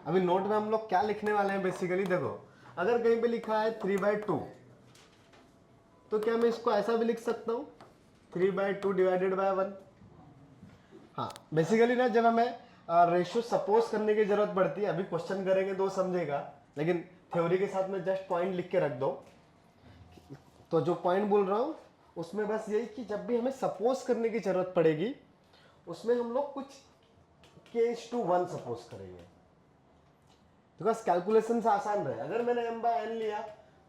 अभी नोट में हम लोग क्या लिखने वाले हैं बेसिकली. देखो, अगर कहीं पे लिखा है 3/2 तो क्या मैं इसको ऐसा भी लिख सकता हूँ 3/2 डिवाइडेड बाय 1. हाँ, बेसिकली ना जब हमें रेशियो सपोज करने की जरूरत पड़ती है. अभी क्वेश्चन करेंगे तो समझेगा, लेकिन थ्योरी के साथ में जस्ट पॉइंट लिख के रख दो. तो जो पॉइंट बोल रहा हूँ उसमें बस यही कि जब भी हमें सपोज करने की जरूरत पड़ेगी उसमें हम लोग कुछ k:1 सपोज करेंगे. बिकॉज कैलकुलेशन आसान रहे. अगर मैंने m/n लिया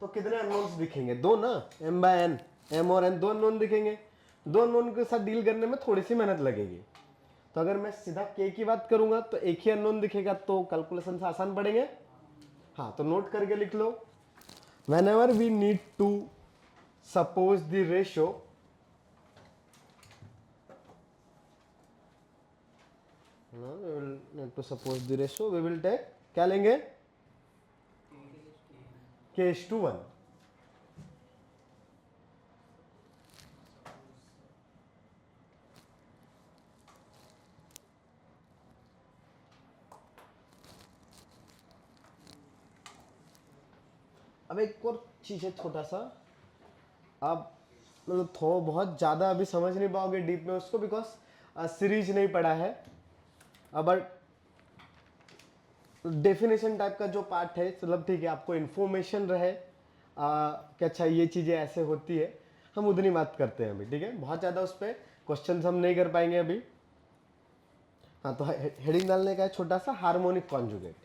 तो कितने अननोन्स दिखेंगे? 2 ना. m/n, m और n 2 अननोन दिखेंगे. 2 अननोन के साथ डील करने में थोड़ी सी मेहनत लगेगी. तो अगर मैं सीधा k की बात करूंगा तो एक ही अननोन दिखेगा, तो कैलकुलेशन से आसान पड़ेंगे. हाँ, तो नोट करके लिख लो. whenever we need to suppose the ratio we will need to suppose the ratio, we will take क्या लेंगे? k:1. अब एक और चीज है छोटा सा. आप मतलब थोड़ा बहुत ज़्यादा अभी समझ नहीं पाओगे डीप में उसको, बिकॉज सीरीज नहीं पढ़ा है. बट डेफिनेशन टाइप का जो पार्ट है, मतलब ठीक है, आपको इन्फॉर्मेशन रहे कि अच्छा ये चीज़ें ऐसे होती है, हम उतनी बात करते हैं अभी. ठीक है, बहुत ज़्यादा उस पर क्वेश्चन हम नहीं कर पाएंगे अभी. हाँ तो हेडिंग डालने का है छोटा सा, हार्मोनिक कॉन्जुगेट।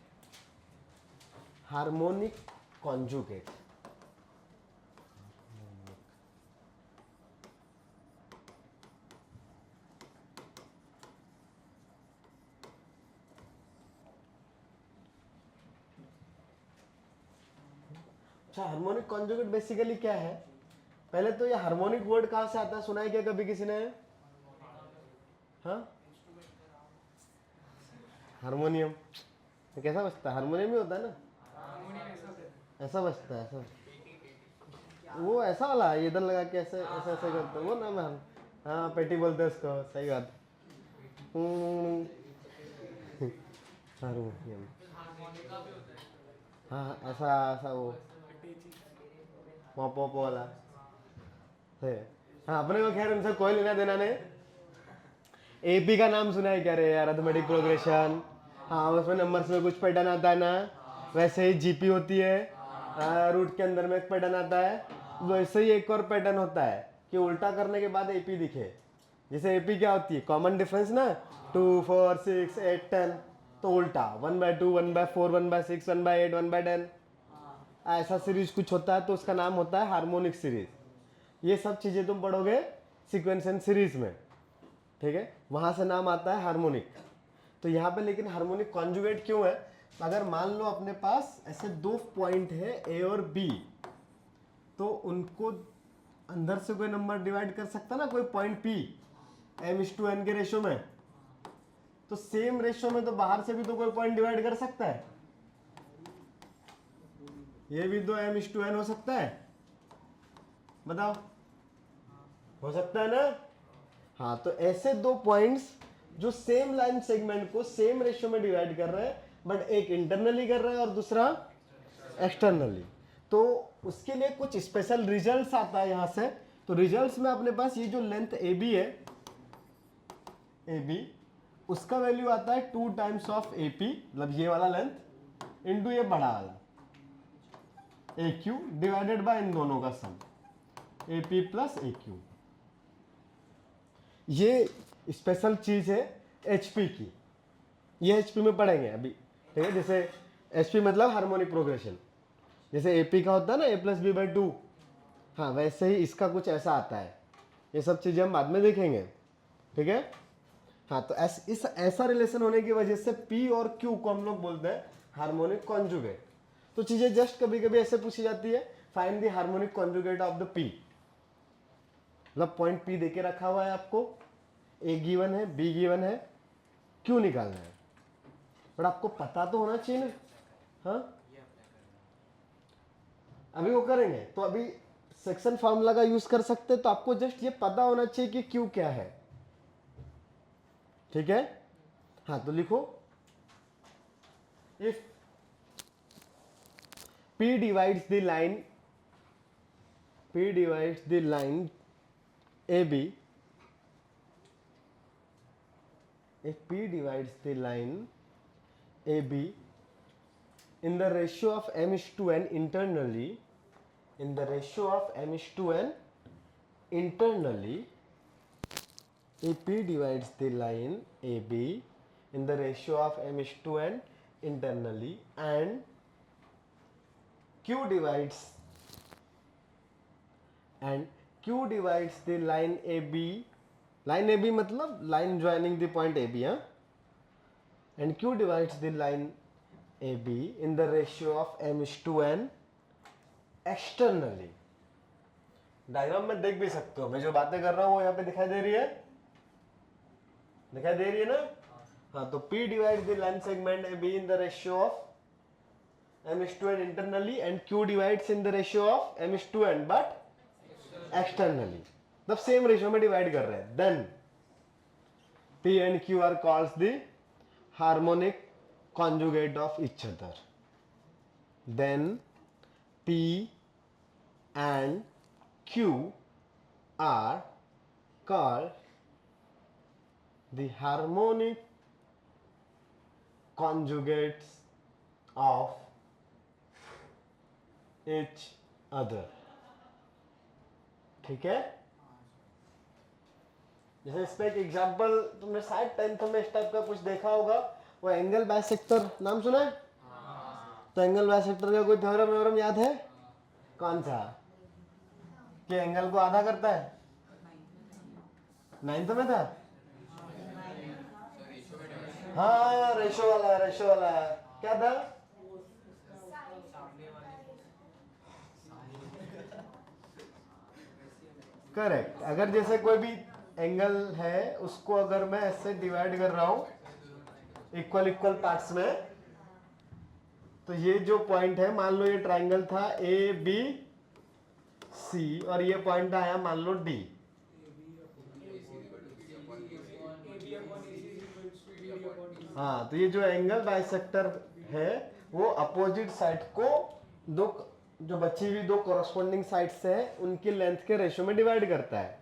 हार्मोनिक कॉन्जुगेट, अच्छा हार्मोनिक कॉन्जुगेट बेसिकली क्या है? पहले तो ये हार्मोनिक वर्ड कहाँ से आता है, सुना है क्या कभी किसी ने? हाँ, हारमोनियम कैसा बजता है? हारमोनियम ही होता है ना, ऐसा बजता है ऐसा, वो ऐसा वाला है, इधर लगा के ऐसे ऐसे ऐसे करते हैं, वो ना मैम, हाँ पेटी बोलते हैं उसको, सही बात। हम्म, हारमोनियम, हाँ ऐसा ऐसा वो पॉप पॉप वाला है। हाँ अपने को खैर उनसे कोई लेना देना नहीं। एपी का नाम सुना है क्या रे यार, अरिथमेटिक प्रोग्रेशन? हाँ उसमें नंबर्स में कुछ पैटर्न आता है ना, वैसे ही जीपी होती है, रूट के अंदर में एक पैटर्न आता है, वैसे ही एक और पैटर्न होता है कि उल्टा करने के बाद एपी दिखे। जैसे एपी क्या होती है, कॉमन डिफरेंस ना, 2 4 6 8 10, तो उल्टा 1/2 1/4 1/6 1/8 1/10, ऐसा सीरीज कुछ होता है, तो उसका नाम होता है हार्मोनिक सीरीज। ये सब चीजें तुम पढ़ोगे सीक्वेंस एंड सीरीज में, ठीक है, वहां से नाम आता है हार्मोनिक। तो यहाँ पे लेकिन हार्मोनिक कॉन्जुगेट क्यों है? अगर मान लो अपने पास ऐसे दो पॉइंट है ए और बी, तो उनको अंदर से कोई नंबर डिवाइड कर सकता ना, कोई पॉइंट पी m/n के रेशो में, तो सेम रेशो में तो बाहर से भी तो कोई पॉइंट डिवाइड कर सकता है, ये भी तो m/n हो सकता है, बताओ, हो सकता है ना? हाँ तो ऐसे दो पॉइंट्स जो सेम लाइन सेगमेंट को सेम रेशियो में डिवाइड कर रहे हैं, बट एक इंटरनली कर रहा है और दूसरा एक्सटर्नली, तो उसके लिए कुछ स्पेशल रिजल्ट्स आता है यहां से। तो रिजल्ट्स में अपने पास ये जो लेंथ ए बी है, ए बी, उसका वैल्यू आता है 2 टाइम्स ऑफ ए पी, मतलब ये वाला लेंथ इंटू ये बड़ा वाला ए क्यू डिवाइडेड बाय इन दोनों का sum, A P plus A Q. ये स्पेशल चीज है एचपी की, ये एचपी में पढ़ेंगे अभी, ठीक है। जैसे एचपी मतलब हार्मोनिक प्रोग्रेशन, जैसे एपी का होता है ना a+b/2, हाँ वैसे ही इसका कुछ ऐसा आता है। ये सब चीजें हम बाद में देखेंगे, ठीक है। हाँ तो इस ऐसा रिलेशन होने की वजह से P और Q को हम लोग बोलते हैं हार्मोनिक कॉन्जुगेट। तो चीजें जस्ट कभी कभी ऐसे पूछी जाती है, find the harmonic conjugate of the P, मतलब पॉइंट P देके रखा हुआ है आपको, A गिवन है, B गिवन है, Q निकालना है, बट आपको पता तो होना चाहिए ना। हाँ अभी वो करेंगे, तो अभी सेक्शन फार्मूला का यूज कर सकते हैं, तो आपको जस्ट ये पता होना चाहिए कि Q क्या है, ठीक है। हाँ तो लिखो, if P divides the line, P divides the line AB, if P divides the line AB in the ratio of m/n internally, in the ratio of m/n internally, if P divides the line AB in the ratio of m/n internally and Q divides the line AB, line AB मतलब line joining the point AB, हाँ, and Q divides the line AB in the ratio of m/n externally। Diagram में देख भी सकते हो, मैं जो बातें कर रहा हूँ वो यहाँ पे दिखाई दे रही है, दिखाई दे रही है ना? हाँ तो P divides the line segment AB in the ratio of m/n internally and Q divides in the ratio of m/n but externally, मतलब सेम रेशियो में डिवाइड कर रहे हैं, then P and Q are called the harmonic conjugate of each other, then P and Q are called the harmonic conjugates of each other, ठीक है। जैसे इस पे एक एग्जांपल तुमने शायद 10th में इस टाइप का कुछ देखा होगा, वो एंगल बाइसेक्टर नाम सुना है? तो एंगल बाइसेक्टर का कोई थ्योरम याद है? कौन सा? कि एंगल को आधा करता है? 9th में था? हाँ, रेशो वाला क्या था? करेक्ट। अगर जैसे कोई भी एंगल है उसको अगर मैं ऐसे डिवाइड कर रहा हूं इक्वल इक्वल पार्ट्स में, तो ये जो पॉइंट है, मान लो ये ट्राइंगल था ए बी सी और ये पॉइंट आया मान लो डी। हाँ, तो ये जो एंगल बाइसेक्टर है वो अपोजिट साइड को दो, जो बची हुई दो कॉरस्पॉन्डिंग साइड्स है उनकी लेंथ के रेशियो में डिवाइड करता है।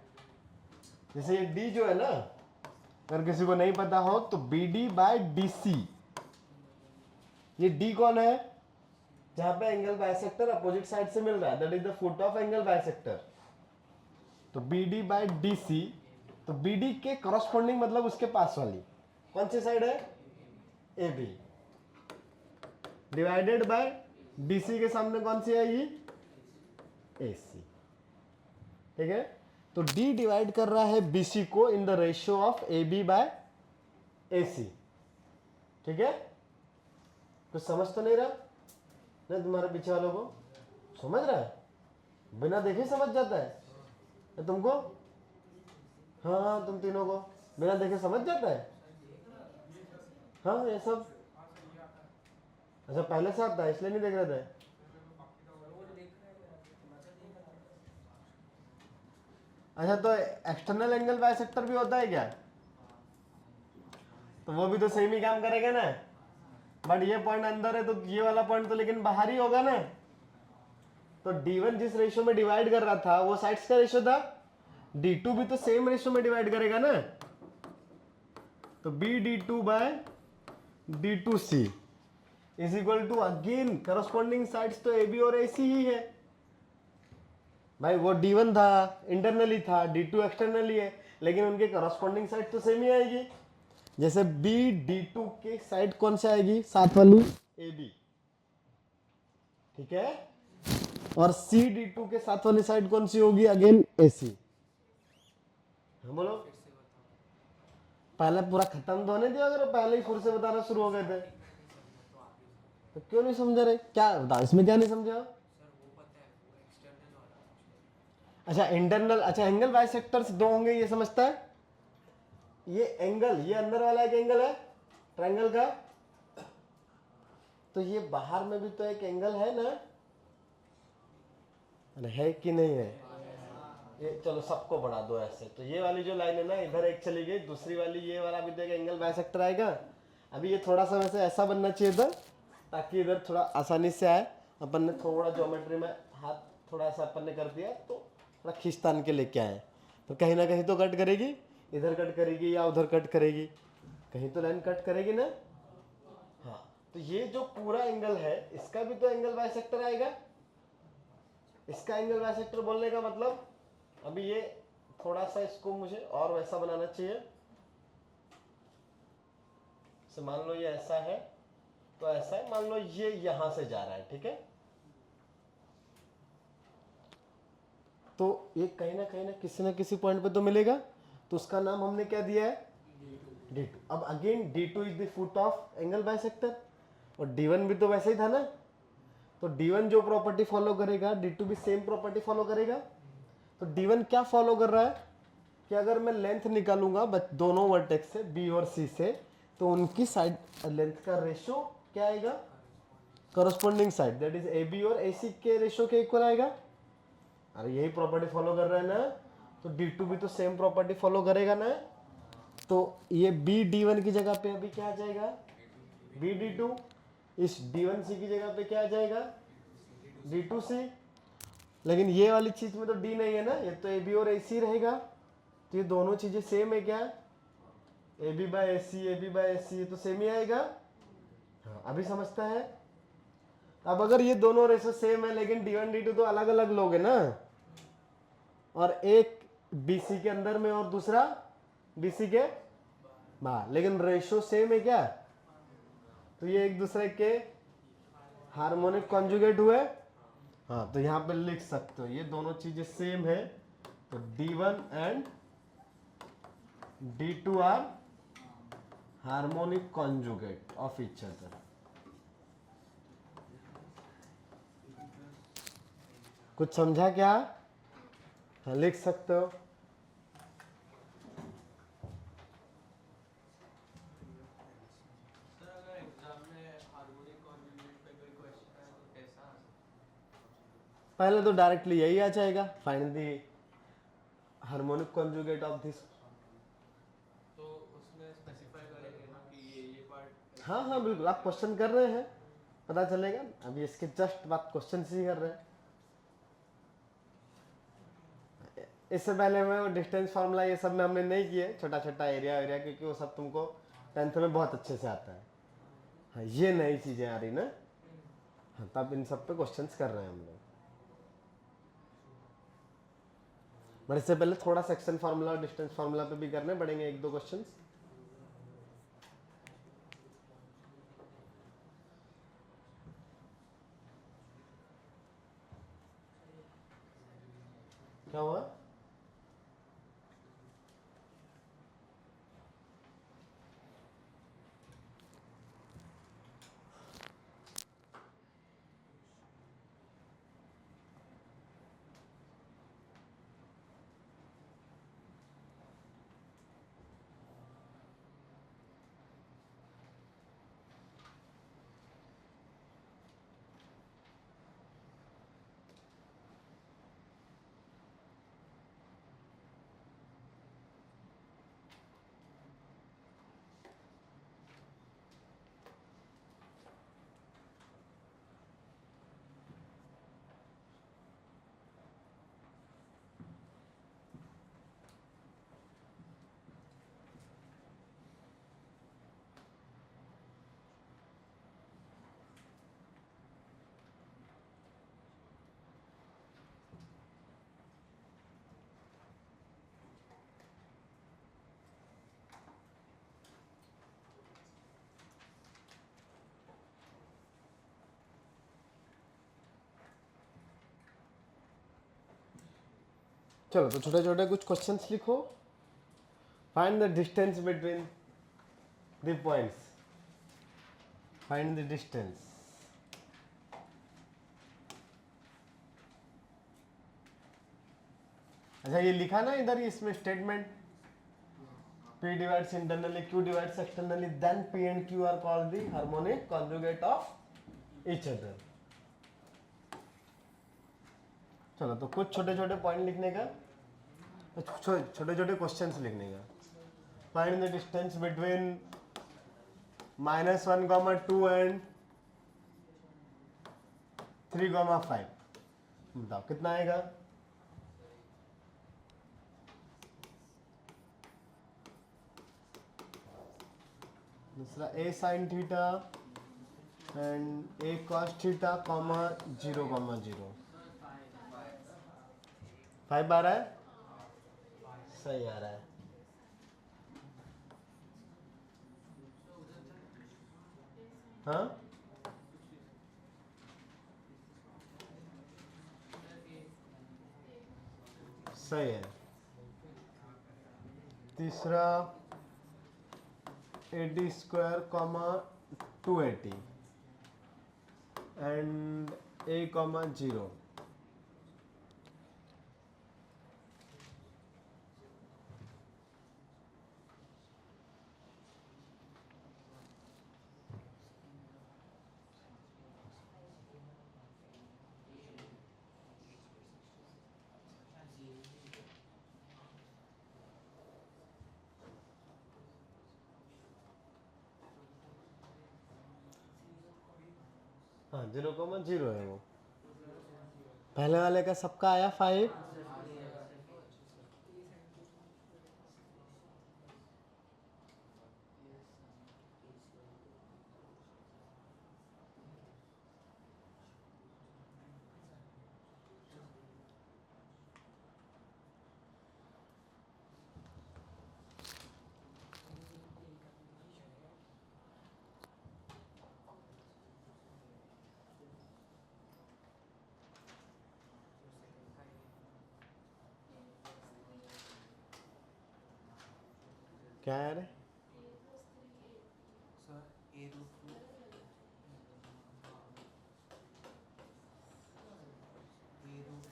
जैसे ये डी जो है ना, अगर किसी को नहीं पता हो तो B D by D C, ये डी कौन है? जहां पे एंगल बाइसेक्टर अपोजिट साइड से मिल रहा है, that is the foot of angle bisector. तो B D by D C, तो बी डी के कॉरस्पॉन्डिंग मतलब उसके पास वाली कौन सी साइड है? A B, divided by D C के सामने कौन सी आएगी? ए सी। ठीक है, तो डी डिवाइड कर रहा है बी सी को in the ratio of A B by A C. ठीक है, कुछ समझ तो नहीं रहा नहीं? तुम्हारे पीछे वालों को समझ रहा है? बिना देखे समझ जाता है तुमको? हाँ, तुम तीनों को बिना देखे समझ जाता है? हाँ, ये सब अच्छा पहले से आता है इसलिए नहीं देख रहे थे? अच्छा, तो एक्सटर्नल एंगल बाइसेक्टर भी होता है क्या? तो वो भी तो सेम ही काम करेगा ना, बट ये पॉइंट अंदर है तो ये वाला पॉइंट तो लेकिन बाहर ही होगा ना। तो D1 जिस रेशियो में डिवाइड कर रहा था वो साइड्स का रेशियो था, D2 भी तो सेम रेशियो में डिवाइड करेगा ना। तो B D two by D two C is equal to again corresponding sides तो ए बी और ए सी ही है भाई। वो D1 था इंटरनली था, D2 एक्सटर्नली है, लेकिन उनके करस्पॉन्डिंग साइड तो सेम ही आएगी। जैसे बी डी टू के साइड कौन से आएगी? साथ वाली ए बी। ठीक है, और सी डी टू के साथ वाली साइड कौन सी होगी? अगेन ए सी। बोलो, पहले पूरा खत्म तो होने दिया, अगर पहले ही फिर से बताना शुरू हो गए थे तो क्यों नहीं समझ रहे? क्या इसमें क्या नहीं समझा? अच्छा इंटरनल, अच्छा एंगल बाइसेक्टर्स दो होंगे ये समझता है? ये एंगल, ये अंदर वाला एक एंगल है ट्रायंगल का, तो ये बाहर में भी तो एक एंगल है ना? अरे है कि नहीं है? ये चलो सबको बढ़ा दो ऐसे, तो ये वाली जो लाइन है ना इधर एक चली गई, दूसरी वाली ये वाला भी तो एक एंगल बाइसेक्टर आएगा। अभी ये थोड़ा सा वैसे ऐसा बनना चाहिए था ताकि इधर थोड़ा आसानी से आए। अपन ने थोड़ा ज्योमेट्री में हाथ थोड़ा ऐसा अपन ने कर दिया तो थोड़ा खींचतान के लेके आए, तो कहीं ना कहीं तो कट करेगी, इधर कट करेगी या उधर कट करेगी, कहीं तो लाइन कट करेगी ना। हाँ, तो ये जो पूरा एंगल है इसका भी तो एंगल बाइसेक्टर आएगा। इसका एंगल बाइसेक्टर बोलने का मतलब, अभी ये थोड़ा सा इसको मुझे और वैसा बनाना चाहिए। तो मान लो ये ऐसा है तो ऐसा है, मान लो ये यहां से जा रहा है, ठीक है, तो ये कहीं ना किसी किसी पॉइंट पे तो मिलेगा, तो उसका नाम हमने क्या दिया है? D2। अब again D2 is the foot of angle bisector, और D1 भी तो वैसे ही था ना, तो D1 जो प्रॉपर्टी फॉलो करेगा D2 भी सेम प्रॉपर्टी फॉलो करेगा। तो D1 क्या फॉलो कर रहा है कि अगर मैं लेंथ निकालूंगा दोनों वर्टेक्स से B और C से, तो उनकी साइड लेंथ का रेशियो क्या आएगा? Corresponding side that is AB और AC के रेशियो के इक्वल आएगा। अरे यही प्रॉपर्टी फॉलो कर रहा है ना, तो D2 भी तो सेम प्रॉपर्टी फॉलो करेगा ना। तो ये B D1 की जगह पे अभी क्या आ जाएगा? B D2। इस D1C की जगह पे क्या आ जाएगा? D2C। लेकिन ये वाली चीज में तो D नहीं है ना, ये तो AB और AC रहेगा, तो ये दोनों चीजें सेम है क्या? AB बाय AC ये तो सेम ही आएगा। हाँ, अभी समझता है? अब अगर ये दोनों रेशो सेम है लेकिन D1 D2 तो अलग अलग लोग है ना, और एक BC के अंदर में और दूसरा BC के बाहर, लेकिन रेशो सेम है क्या? तो ये एक दूसरे के हार्मोनिक कॉन्जुगेट हुए। हाँ, तो यहाँ पे लिख सकते हो ये दोनों चीजें सेम है, तो D1 and D2 are harmonic conjugate of each other. कुछ समझा क्या? हाँ, लिख सकते हो। पहले तो डायरेक्टली यही आ जाएगा, find the harmonic conjugate of this. तो उसमें स्पेसिफाई करेंगे ना कि ये पार्ट। हाँ हाँ बिल्कुल, आप क्वेश्चन कर रहे हैं, पता चलेगा। अभी इसके जस्ट बात क्वेश्चन से ही कर रहे हैं। इससे पहले में वो डिस्टेंस फार्मूला ये सब में हमने नहीं किए, छोटा छोटा एरिया एरिया, क्योंकि वो सब तुमको 10th में बहुत अच्छे से आता है। हाँ, ये नई चीजें आ रही ना। हाँ, तब इन सब पे क्वेश्चंस कर रहे हैं हम लोग। बट इससे पहले थोड़ा सेक्शन फार्मूला और डिस्टेंस फार्मूला पे भी करने पड़ेंगे एक दो क्वेश्चंस। क्या हुआ? चलो, तो छोटे छोटे कुछ क्वेश्चंस लिखो। Find the distance between the points. Find the distance. अच्छा, ये लिखा ना इधर इसमें statement, P divides internally, Q divides externally, then P and Q are called the harmonic conjugate of each other. चलो, तो कुछ छोटे छोटे पॉइंट लिखने का, छोटे छोटे क्वेश्चंस लिखने का। Find the distance between -1, 2 and 3, 5। बताओ कितना आएगा? दूसरा A sin theta and A cos theta, 0, 0। 5 आ रहा है? सही आ रहा है। हाँ, सही है। तीसरा AD², 280 एंड A, 0। हाँ, 0, 0 है वो। पहले वाले का सबका आया 5। क्या है रे? सर ए रूट टू ए रूट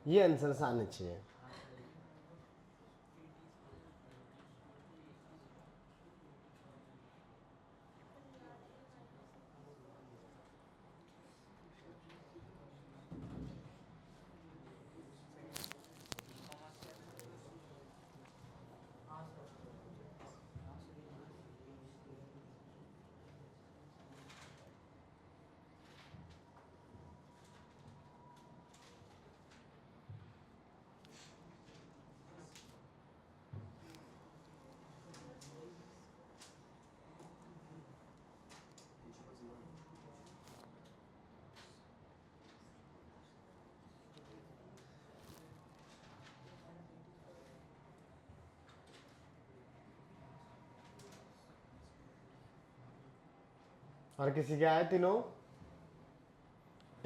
नहीं ये आंसर आने चाहिए। और किसी के आए तीनों?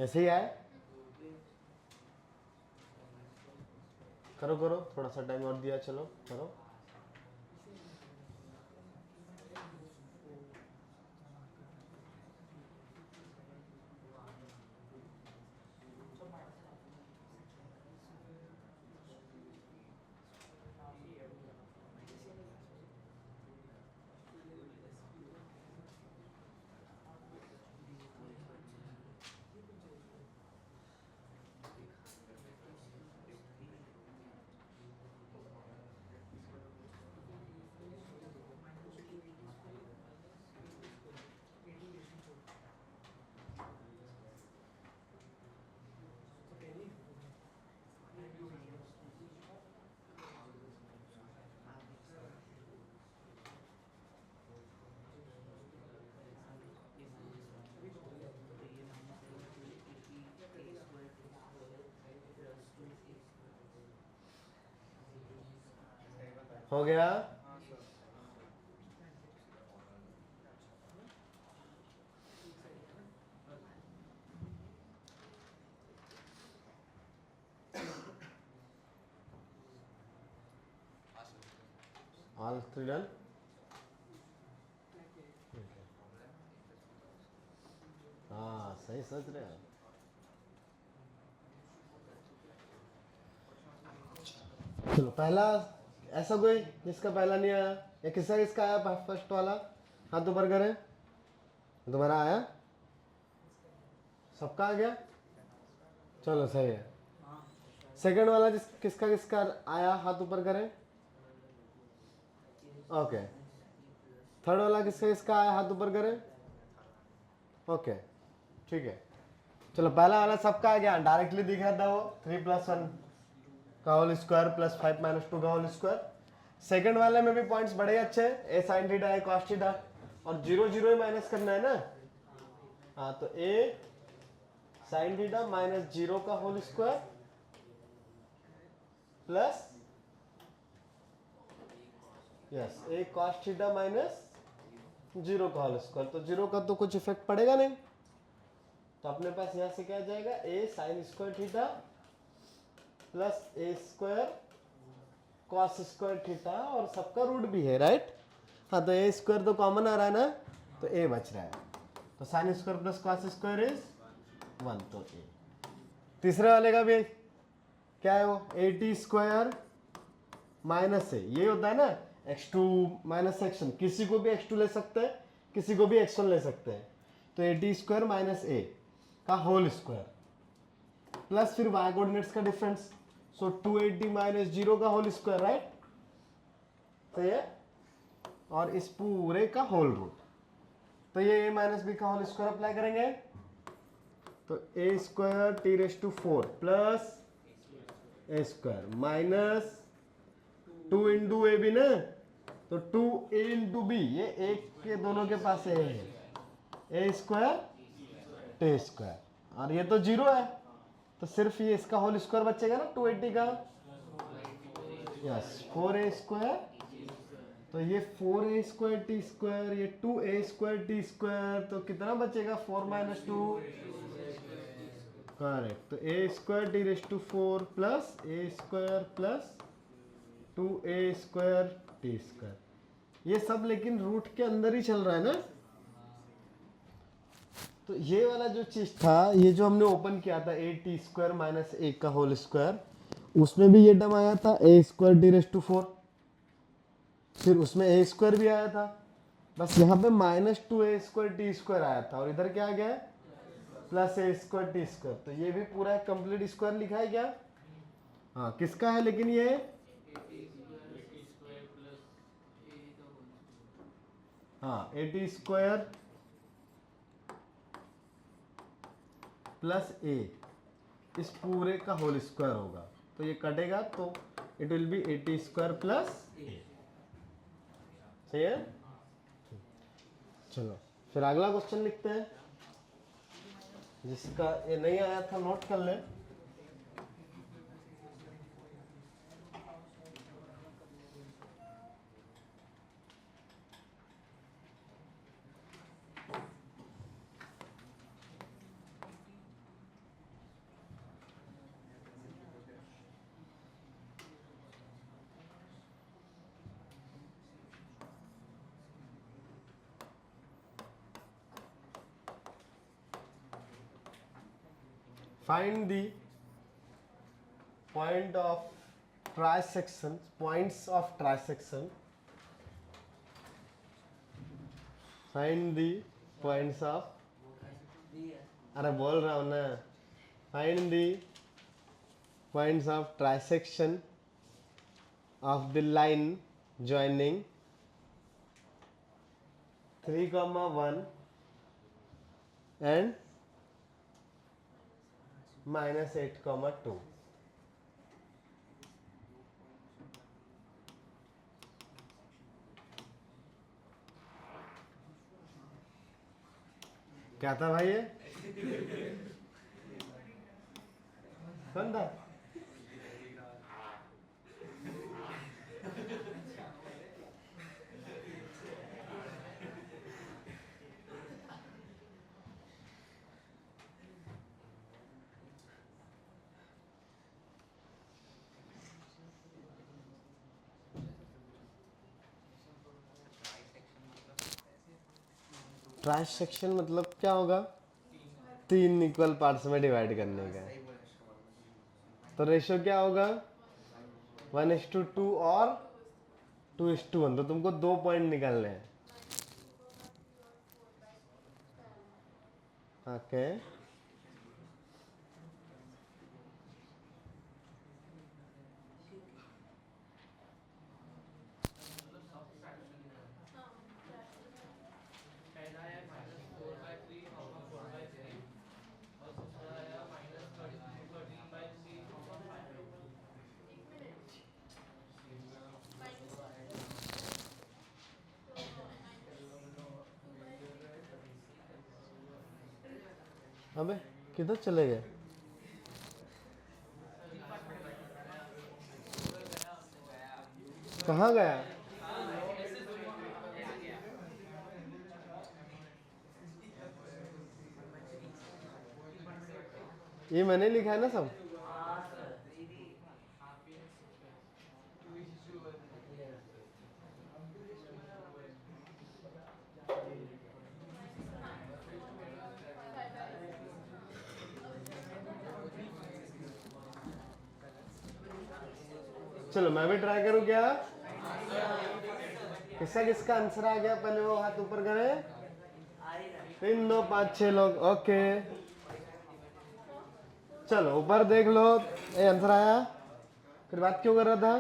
ऐसे ही आए? करो करो, थोड़ा सा टाइम और दिया, चलो करो। हो गया? All three done? हाँ सही सोच रहे हो। चलो पहला, ऐसा कोई जिसका पहला नहीं आया, या किसका किसका आया फर्स्ट वाला? हाथ ऊपर करें। तुम्हारा आया? सबका आ गया? चलो सही है। सेकंड वाला किसका किसका आया, हाथ ऊपर करें। ओके। थर्ड वाला किसका किसका आया, हाथ ऊपर करें। ओके ठीक है। चलो पहला वाला सबका आ गया, डायरेक्टली दिख रहा था वो 3+1 का होल स्क्वायर प्लस 5 - 2 का होल स्क्वायर। सेकंड वाले में भी पॉइंट्स बड़े अच्छे हैं, ए साइन थीटा ए कॉस थीटा, और 0 0 ही माइनस करना है ना। हाँ तो ए साइन थीटा -0 का होल स्क्वायर प्लस यस ए कॉस थीटा -0 का होल स्क्वायर। तो 0 का तो कुछ इफेक्ट पड़ेगा नहीं, तो अपने पास यहां से क्या जाएगा, ए साइन स्क्वायर थीटा प्लस ए स्क्वायर कॉस स्क्वायर थीटा, और सबका रूट भी है राइट। हाँ तो ए स्क्वायर तो कॉमन आ रहा है ना, तो ए बच रहा है, तो sine square plus cos square is 1, तो ए। तीसरे वाले का भी क्या है वो, AT² माइनस ए, ये होता है ना x2 माइनस x1, किसी को भी x2 ले सकते हैं, किसी को भी x1 ले सकते हैं। तो AT² माइनस ए का होल स्क्वायर प्लस फिर y कोऑर्डिनेट्स का डिफरेंस, सो 280 -0 का होल स्क्वायर राइट। तो ये और इस पूरे का होल रूट, तो ये a - b का होल स्क्वायर अप्लाई करेंगे, तो a² t⁴ plus a² minus 2 × ab ना, तो 2a × b, ये एक के दोनों के पास है, a² t², और ये तो 0 है, तो सिर्फ ये इसका होल स्क्वायर बचेगा ना 280 का, यस 4a², तो ये 4a² t स्क्वायर, ये 2a² t स्क्वायर, तो कितना बचेगा 4 - 2, करेक्ट। तो a² t⁴ plus a² plus 2a² t square, ये सब लेकिन रूट के अंदर ही चल रहा है ना। तो ये वाला जो चीज था, ये जो हमने ओपन किया था a² - a का होल स्क्वायर, उसमें भी ये टर्म आया था a² t⁴, फिर उसमें a² भी आया था, बस यहाँ पे -2a² t स्क्वायर आया था, और इधर क्या आ गया है प्लस a² t स्क्वायर। तो ये भी पूरा कंप्लीट स्क्वायर लिखा है क्या? हाँ, किसका है लेकिन ये? हाँ, a² प्लस a, इस पूरे का होल स्क्वायर होगा, तो ये कटेगा तो it will be a² plus a। सही है? चलो फिर अगला क्वेश्चन लिखते हैं, जिसका ये नहीं आया था नोट कर ले। Find the point of trisection, points of trisection. Find the points of, अरे बोल रहा हूँ ना, find the points of trisection of the line joining 3,1 and -8,2. क्या था भाई ये? कौन था? ट्रांससेक्शन मतलब क्या होगा? 3 इक्वल पार्ट्स में डिवाइड करने का। तो रेशियो क्या होगा? 1:2 और 2:1। तो तुमको 2 पॉइंट निकालने हैं। ओके, अबे किधर चले गए? कहाँ गया? ये मैंने लिखा है ना सब। चलो मैं भी ट्राई करूँ क्या? किसका किसका आंसर आ गया? पहले वो हाथ ऊपर करें। 3, 2, 5, 6 लोग। ओके, चलो ऊपर देख लो। ये आंसर आया, फिर बात क्यों कर रहा था?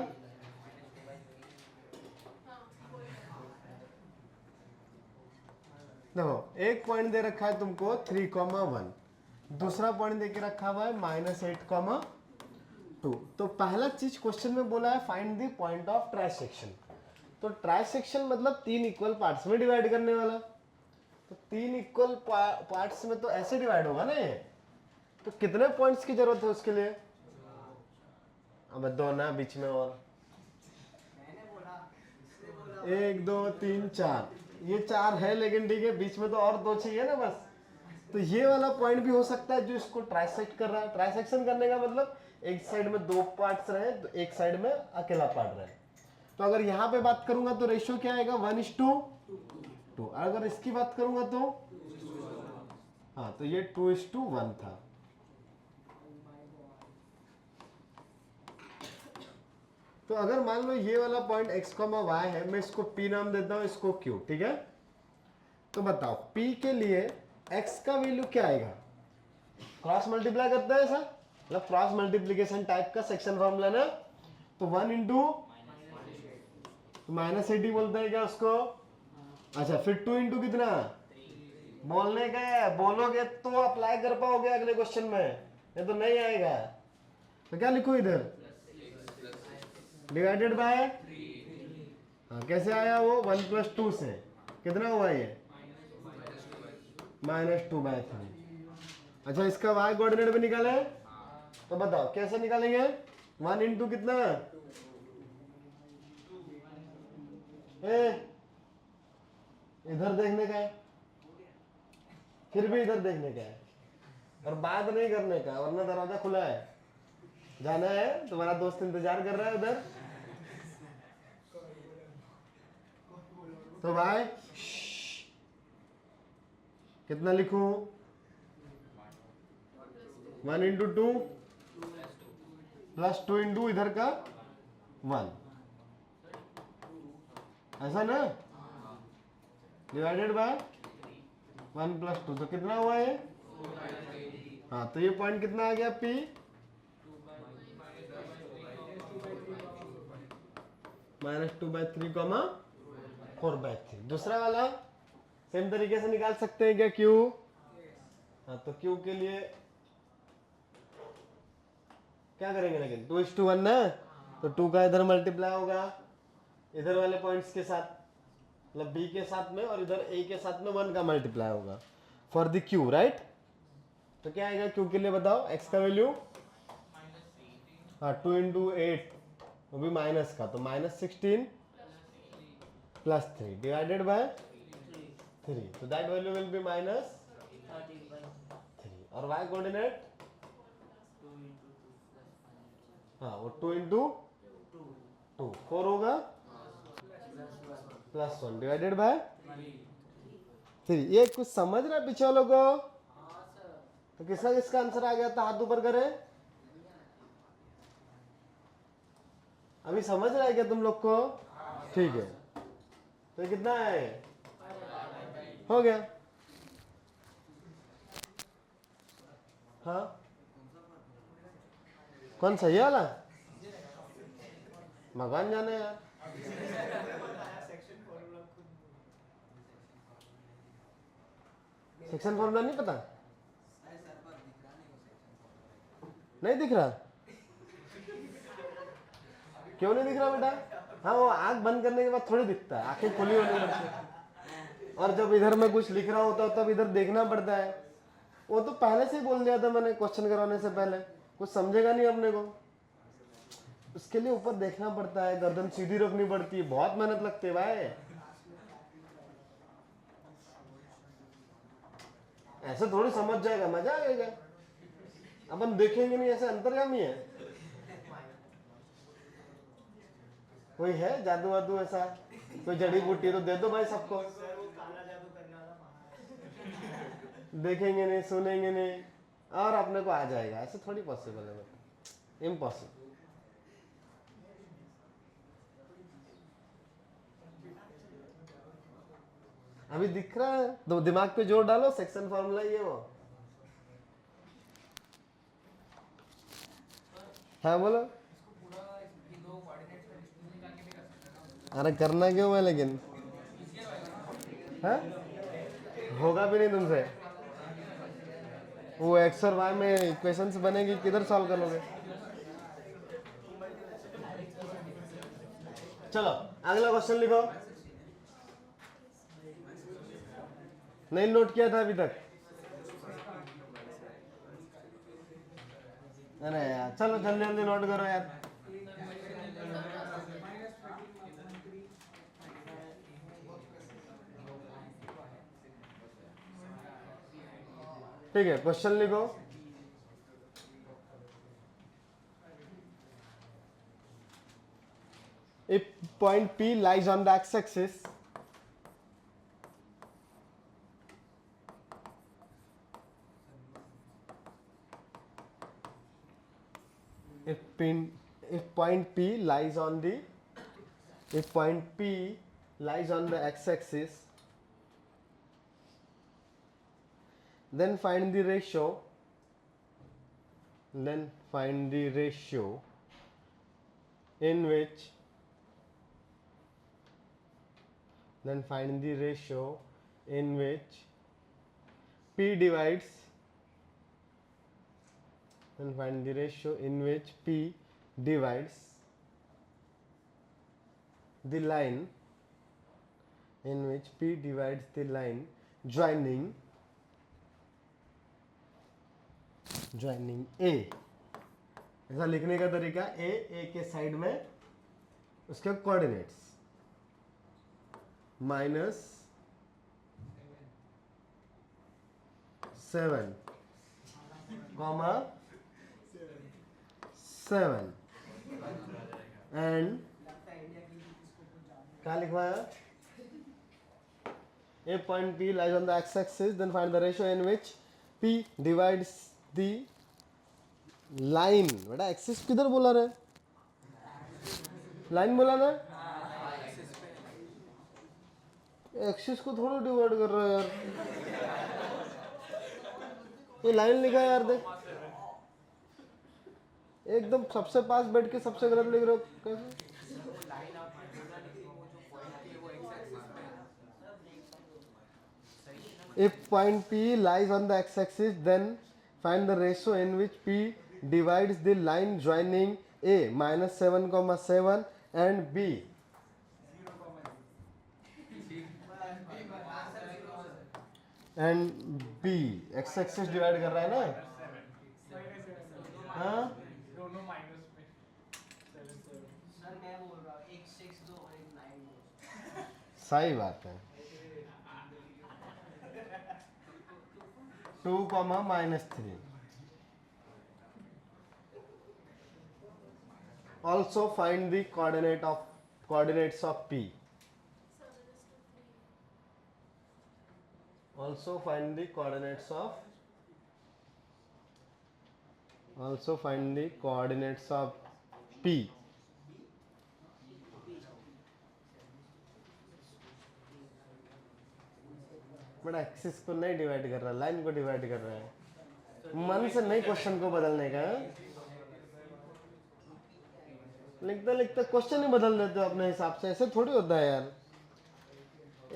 देखो, एक पॉइंट दे रखा है तुमको 3,1, दूसरा पॉइंट दे के रखा हुआ है -8,2। तो पहला चीज क्वेश्चन में बोला है फाइंड द पॉइंट ऑफ ट्रांससेक्शन। तो ट्रांससेक्शन मतलब 3 इक्वल पार्ट्स में डिवाइड करने वाला। तो 3 इक्वल पार्ट्स में तो ऐसे डिवाइड होगा ना ये। तो कितने पॉइंट्स की जरूरत है उसके लिए? अब 2 ना, बीच में और 1 2 3 4, ये 4 है लेकिन ठीक है, बीच में तो और 2 चाहिए ना बस। तो ये वाला पॉइंट भी हो सकता है जो इसको ट्राइसेक्ट कर रहा है। ट्राइसेक्शन करने का मतलब एक साइड में 2 पार्ट्स रहे तो एक साइड में अकेला पार्ट रहे। तो अगर यहाँ पे बात करूंगा तो रेशियो क्या आएगा, 1:2। अगर इसकी बात करूंगा तो हाँ, तो ये 2:1 था। तो अगर मान लो ये वाला पॉइंट x, y है, मैं इसको p नाम देता हूं, इसको q, ठीक है। तो बताओ p के लिए x का वैल्यू क्या आएगा, क्रॉस मल्टीप्लाई करता है ऐसा, मतलब क्रॉस मल्टीप्लीकेशन टाइप का सेक्शन फॉर्मूला ना। तो 1 इंटू -80 बोलते हैं क्या उसको। अच्छा, फिर 2 इंटू कितना, बोलने का है, बोलोगे तो अप्लाई कर पाओगे अगले क्वेश्चन में, ये तो नहीं आएगा। तो क्या लिखो इधर, डिवाइडेड बाय, हाँ कैसे आया वो, 1 + 2 से कितना हुआ ये, -2/3। अच्छा, इसका y कोऑर्डिनेट भी निकाले, तो बताओ कैसे निकालेंगे, 1 इंटू कितना, इधर देखने का है, फिर भी इधर देखने का है, और बात नहीं करने का, वरना दरवाजा खुला है, जाना है, तुम्हारा दोस्त इंतजार कर रहा है उधर। तो भाई कितना लिखूं, 1 इंटू 2 प्लस 2 इंटू इधर का 1, ऐसा ना, डिवाइडेड बाय 1 + 2, तो कितना हुआ ये, हाँ, तो ये पॉइंट कितना आ गया P, -2/3, 4/3। दूसरा वाला सेम तरीके से निकाल सकते हैं क्या, Q, हाँ, तो Q के लिए क्या करेंगे, लेकिन 2:1 ना, तो 2 का इधर मल्टीप्लाई होगा इधर वाले पॉइंट्स के साथ, मतलब B के साथ में, और इधर A के साथ में 1 का मल्टीप्लाई होगा फॉर द Q, राइट। तो क्या आएगा Q के लिए बताओ, x का वैल्यू, हाँ 2 इंटू 8, वो भी माइनस का, तो -16 + 3 डिवाइडेड बाय 3, तो दैट वैल्यू विल बी -3। और y कोऑर्डिनेट, हाँ वो 2 इंटू 2, 4 होगा, +1 डिवाइडेड बाय 3। ये कुछ समझ रहा है पीछे वालों को, तो किसका किसका आंसर आ गया था, हाथ ऊपर करे। अभी समझ रहा है क्या तुम लोग को, ठीक है। तो ये कितना है, हो गया, हाँ कौन सा, ये वाला, भगवान जाने यार। सेक्शन फॉर्मूला नहीं पता, नहीं दिख रहा, क्यों नहीं दिख रहा बेटा, हाँ वो आंख बंद करने के बाद थोड़ी दिखता है, आंखें खुली होनी पड़ती है, और जब इधर में कुछ लिख रहा होता है तब इधर देखना पड़ता है। वो तो पहले से ही बोल दिया था मैंने, क्वेश्चन करवाने से पहले, कुछ समझेगा नहीं अपने को, उसके लिए ऊपर देखना पड़ता है, गर्दन सीधी रखनी पड़ती है, बहुत मेहनत लगती है भाई, ऐसे थोड़ी समझ जाएगा, मजा आएगा, अपन देखेंगे नहीं, ऐसे अंतर्यामी है, कोई है जादू वादू ऐसा, कोई जड़ी बूटी तो दे दो भाई सबको, देखेंगे नहीं, सुनेंगे नहीं, और अपने को आ जाएगा, ऐसे थोड़ी पॉसिबल है बेटा, इम्पॉसिबल। अभी दिख रहा है, तो दिमाग पे जोर डालो, सेक्शन फॉर्मूला ये वो, हाँ बोलो, अरे करना क्यों है लेकिन, है होगा भी नहीं तुमसे, वो एक्स और वाई में इक्वेशंस बनेगी, किधर सॉल्व कर लोगे। चलो अगला क्वेश्चन लिखो, नहीं नोट किया था अभी तक, अरे यार चलो जल्दी जल्दी नोट करो यार। ठीक है, क्वेश्चन लिखो। If point P lies on the x-axis, if point P lies on the x-axis, then find the ratio in which P divides the line joining A। ऐसा लिखने का तरीका, ए के साइड में उसके कोऑर्डिनेट्स -7, 7 एंड क्या लिखवाया? A point P lies on the x-axis, then find the ratio in which P divides the line। बेटा एक्सिस किधर बोला रे? लाइन बोला ना? एक्सिस को थोड़ा डिवाइड कर रहा है यार, ये लाइन लिखा है यार, देख एकदम सबसे पास बैठ के सबसे गलत लिख रहे हो कैसे? If point P lies on the x-axis, then find the ratio in which P divides the line joining A -7, and B x-axis divide कर रहा है ना? हाँ दोनों माइनस में 7 सर मैं बोल रहा हूँ एक 6 दो और एक 9 दो। सही बात है। 2, -3। Also find the coordinates of P. Also find the coordinates of P. बड़ा एक्सिस को नहीं डिवाइड कर रहा, लाइन को डिवाइड कर रहा है। मन से नहीं क्वेश्चन को बदलने का, लिखते लिखते क्वेश्चन ही बदल देते हो अपने हिसाब से, ऐसे थोड़ी होता है यार।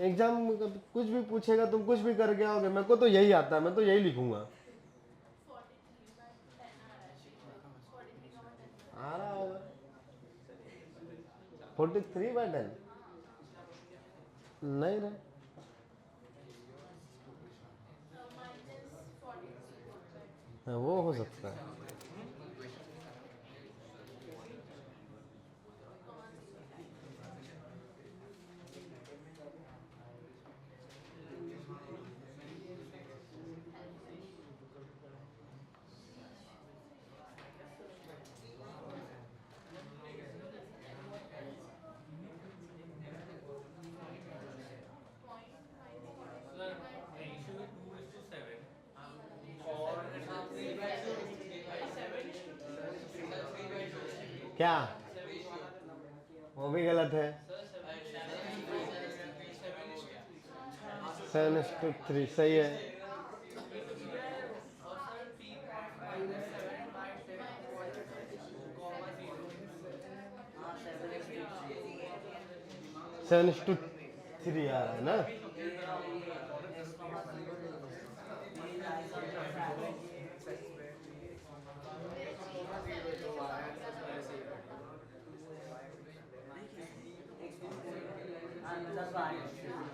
एग्जाम कुछ भी पूछेगा, तुम कुछ भी करके आओगे, मेरे को तो यही आता है, मैं तो यही लिखूंगा। आ रहा होगा 43/10 नहीं रहा, वो हो सकता है। क्या वो भी गलत है? 7:3 सही है। सेवन टू थ्री आ रहा है ना?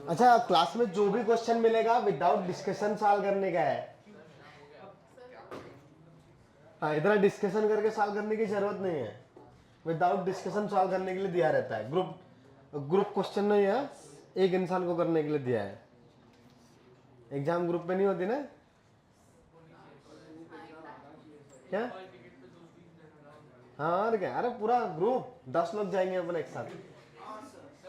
अच्छा, क्लास में जो भी क्वेश्चन मिलेगा विदाउट डिस्कशन सॉल्व करने का है। हाँ, इतना डिस्कशन करके सॉल्व करने की जरूरत नहीं है, विदाउट डिस्कशन सॉल्व करने के लिए दिया रहता है। ग्रुप क्वेश्चन नहीं है, एक इंसान को करने के लिए दिया है। एग्जाम ग्रुप में नहीं होती ना, क्या? हॉल टिकट पे 2-3 जन अलाउड। हाँ और क्या, अरे पूरा ग्रुप 10 लोग जाएंगे अपन एक साथ। सर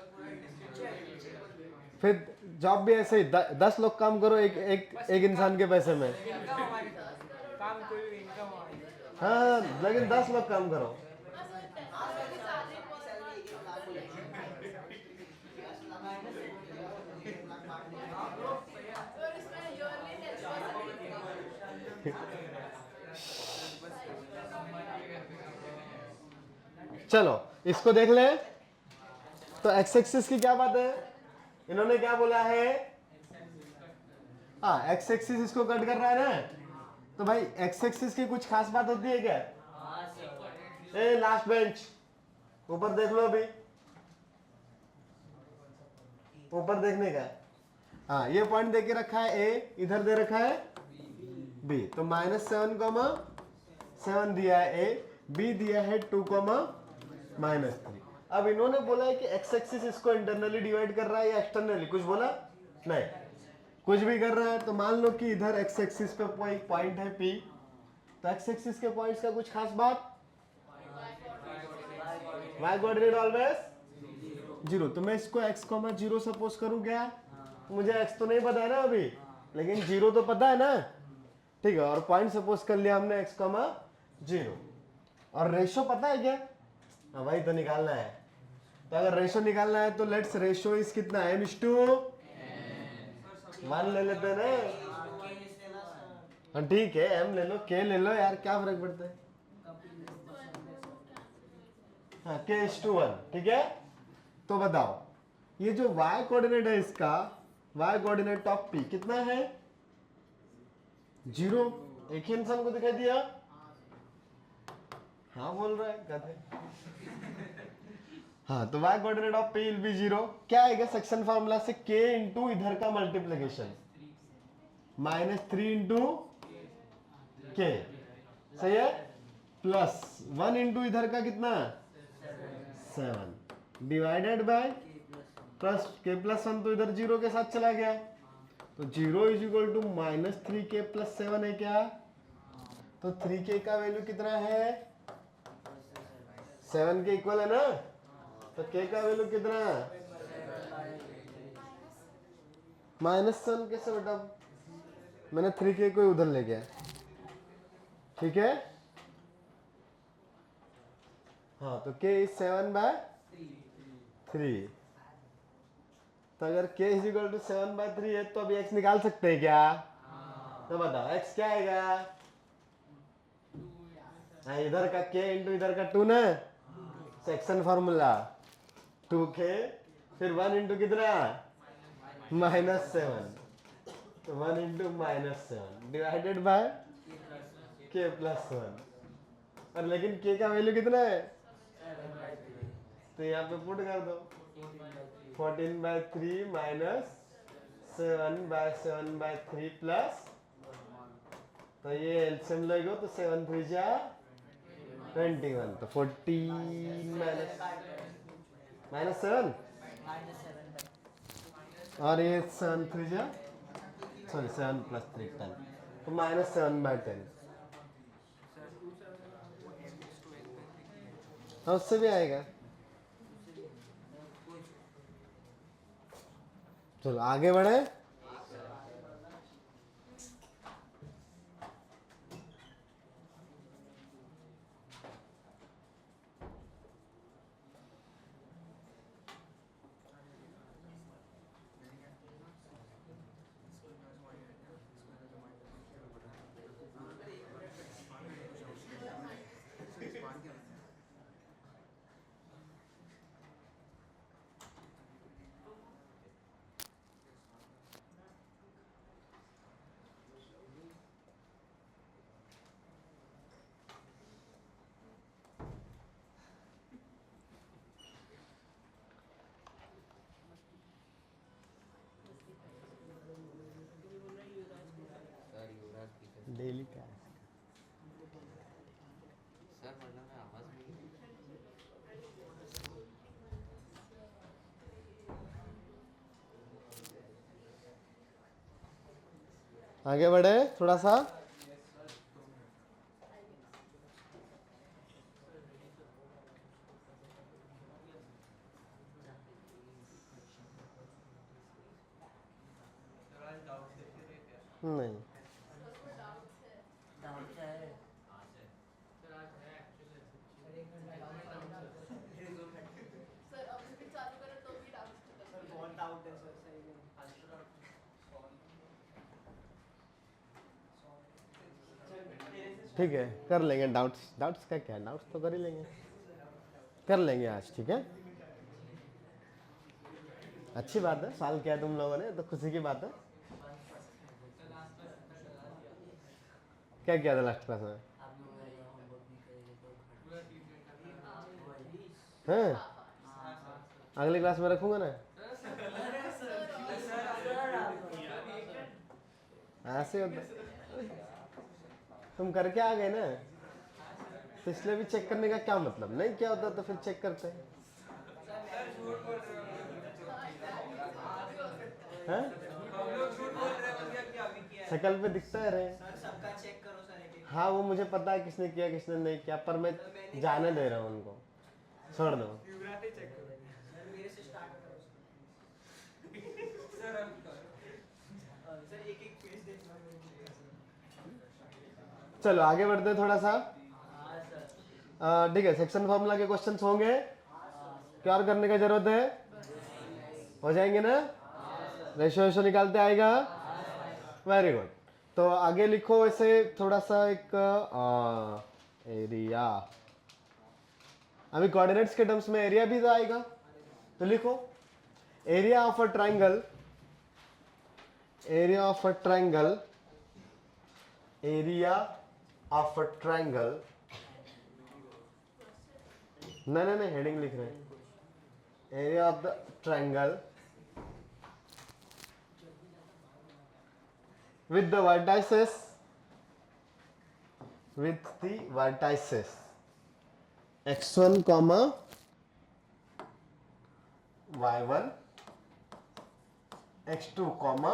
पूरा डिस्ट्रिक्ट फिर जॉब भी ऐसे ही 10 लोग काम करो एक इंसान के पैसे में। इनकम हमारी काम कोई भी इनकम हमारी। हाँ लेकिन 10 लोग काम करो। चलो इसको देख ले। तो एक्स एक्सिस की क्या बात है, इन्होंने क्या बोला है, हाँ एक्स एक्सिस इसको कट कर रहा है ना, तो भाई एक्स एक्सिस की कुछ खास बात होती है क्या? ए लास्ट बेंच, ऊपर देख लो अभी, ऊपर देखने का। हाँ ये पॉइंट दे के रखा है ए, इधर दे रखा है बी, तो -7,7 दिया है ए, बी दिया है 2,-3। अब इन्होंने बोला है कि एक्स एक्सिस इसको इंटरनली डिवाइड कर रहा है या एक्सटर्नली, कुछ बोला नहीं, कुछ भी कर रहा है। तो मान लो कि इधर एक्स एक्सिस पे कोई पॉइंट है पी, तो एक्स एक्सिस के पॉइंट्स का कुछ खास बात, y कोऑर्डिनेट ऑलवेज 0। तो मैं इसको x, 0 सपोज करूं क्या? मुझे x तो नहीं पता है ना अभी, लेकिन 0 तो पता है ना, ठीक है। और पॉइंट सपोज कर लिया हमने x, 0। और रेशो पता है क्या? हाँ भाई तो निकालना है। तो अगर रेशो निकालना है तो लेट्स रेशो इज कितना, m:1 ले लेते हैं ना। हाँ ठीक है, m ले लो, k ले लो यार, क्या फर्क पड़ता है। हाँ k:1, ठीक है। तो बताओ ये जो y कोऑर्डिनेट है इसका, y कोऑर्डिनेट ऑफ p कितना है? 0। एक ही इंसान को दिखाई दिया, हाँ बोल रहा है कहते। हाँ तो y coordinate of p will be 0। क्या आएगा सेक्शन फार्मूला से, k इंटू इधर का मल्टीप्लीकेशन -3 इंटू k, सही है, प्लस 1 इंटू इधर का कितना 7 डिवाइडेड बाय प्लस k+1, तो इधर 0 के साथ चला गया, तो 0 इज इक्वल टू -3k+7 है क्या? तो 3k का वैल्यू कितना है, 7 के इक्वल है ना, तो k का वैल्यू कितना, -7 कैसे बेटा, मैंने 3k को उधर ले गया, ठीक है। हाँ तो k इज 7/3। तो अगर k इज इक्वल टू 7/3 है तो अभी x निकाल सकते हैं क्या? तो बताओ x क्या आएगा? हाँ इधर का k इंटू इधर का 2 ना, सेक्शन फार्मूला 2k, फिर 1 इंटू कितना -7, तो 1 इंटू -7 डिवाइडेड बाय k+1। और लेकिन k का वैल्यू कितना है, तो यहाँ पे पुट कर दो 14/3 -7/7/3 प्लस, तो ये एलसीएम लगेगा तो 7×3 जा 21, तो 14 -7, और ये 7×3 जा, सॉरी 7 + 3 10, तो -7/10। हाँ उससे भी आएगा। चलो आगे बढ़े। डेली का सर वरना मैं आवाज में आगे बढ़े थोड़ा सा। सर आज है एक्चुअली सर एक घंटा सर अभी भी चालू करें तो भी डाउट सर बहुत डाउट है सर सही में ठीक है, कर लेंगे। डाउट्स डाउट्स का क्या, डाउट्स तो कर ही लेंगे, कर लेंगे आज, ठीक है। अच्छी बात है, सवाल किया तुम लोगों ने तो खुशी की बात है। क्या किया था लास्ट क्लास में? हैं? अगली क्लास में रखूंगा ना, ऐसे होता। तुम करके आ गए ना, तो इसलिए भी चेक करने का क्या मतलब, नहीं क्या होता तो फिर चेक करते हैं। हैं? शकल पे दिखता है रे। सर सबका चेक करो सर एक एक हाँ वो मुझे पता है किसने किया किसने नहीं किया, पर मैं जाने दे रहा हूँ उनको, छोड़ दो। सर मेरे से स्टार्ट करो सर एक एक पेज देखना मेरे को चलो आगे बढ़ते हैं थोड़ा सा। हाँ सर ठीक है, सेक्शन फॉर्मूला के क्वेश्चंस होंगे, क्या और करने का जरूरत है? हो जाएंगे ना? रेशियो निकालते आएगा, वेरी गुड। तो आगे लिखो ऐसे थोड़ा सा एक एरिया, अभी कोऑर्डिनेट्स के टर्म्स में एरिया भी तो आएगा, तो लिखो area of a triangle, area of a triangle, area of a triangle, नहीं हेडिंग लिख रहे हैं, area of the triangle with the vertices, with the vertices x1 comma y1, x2 comma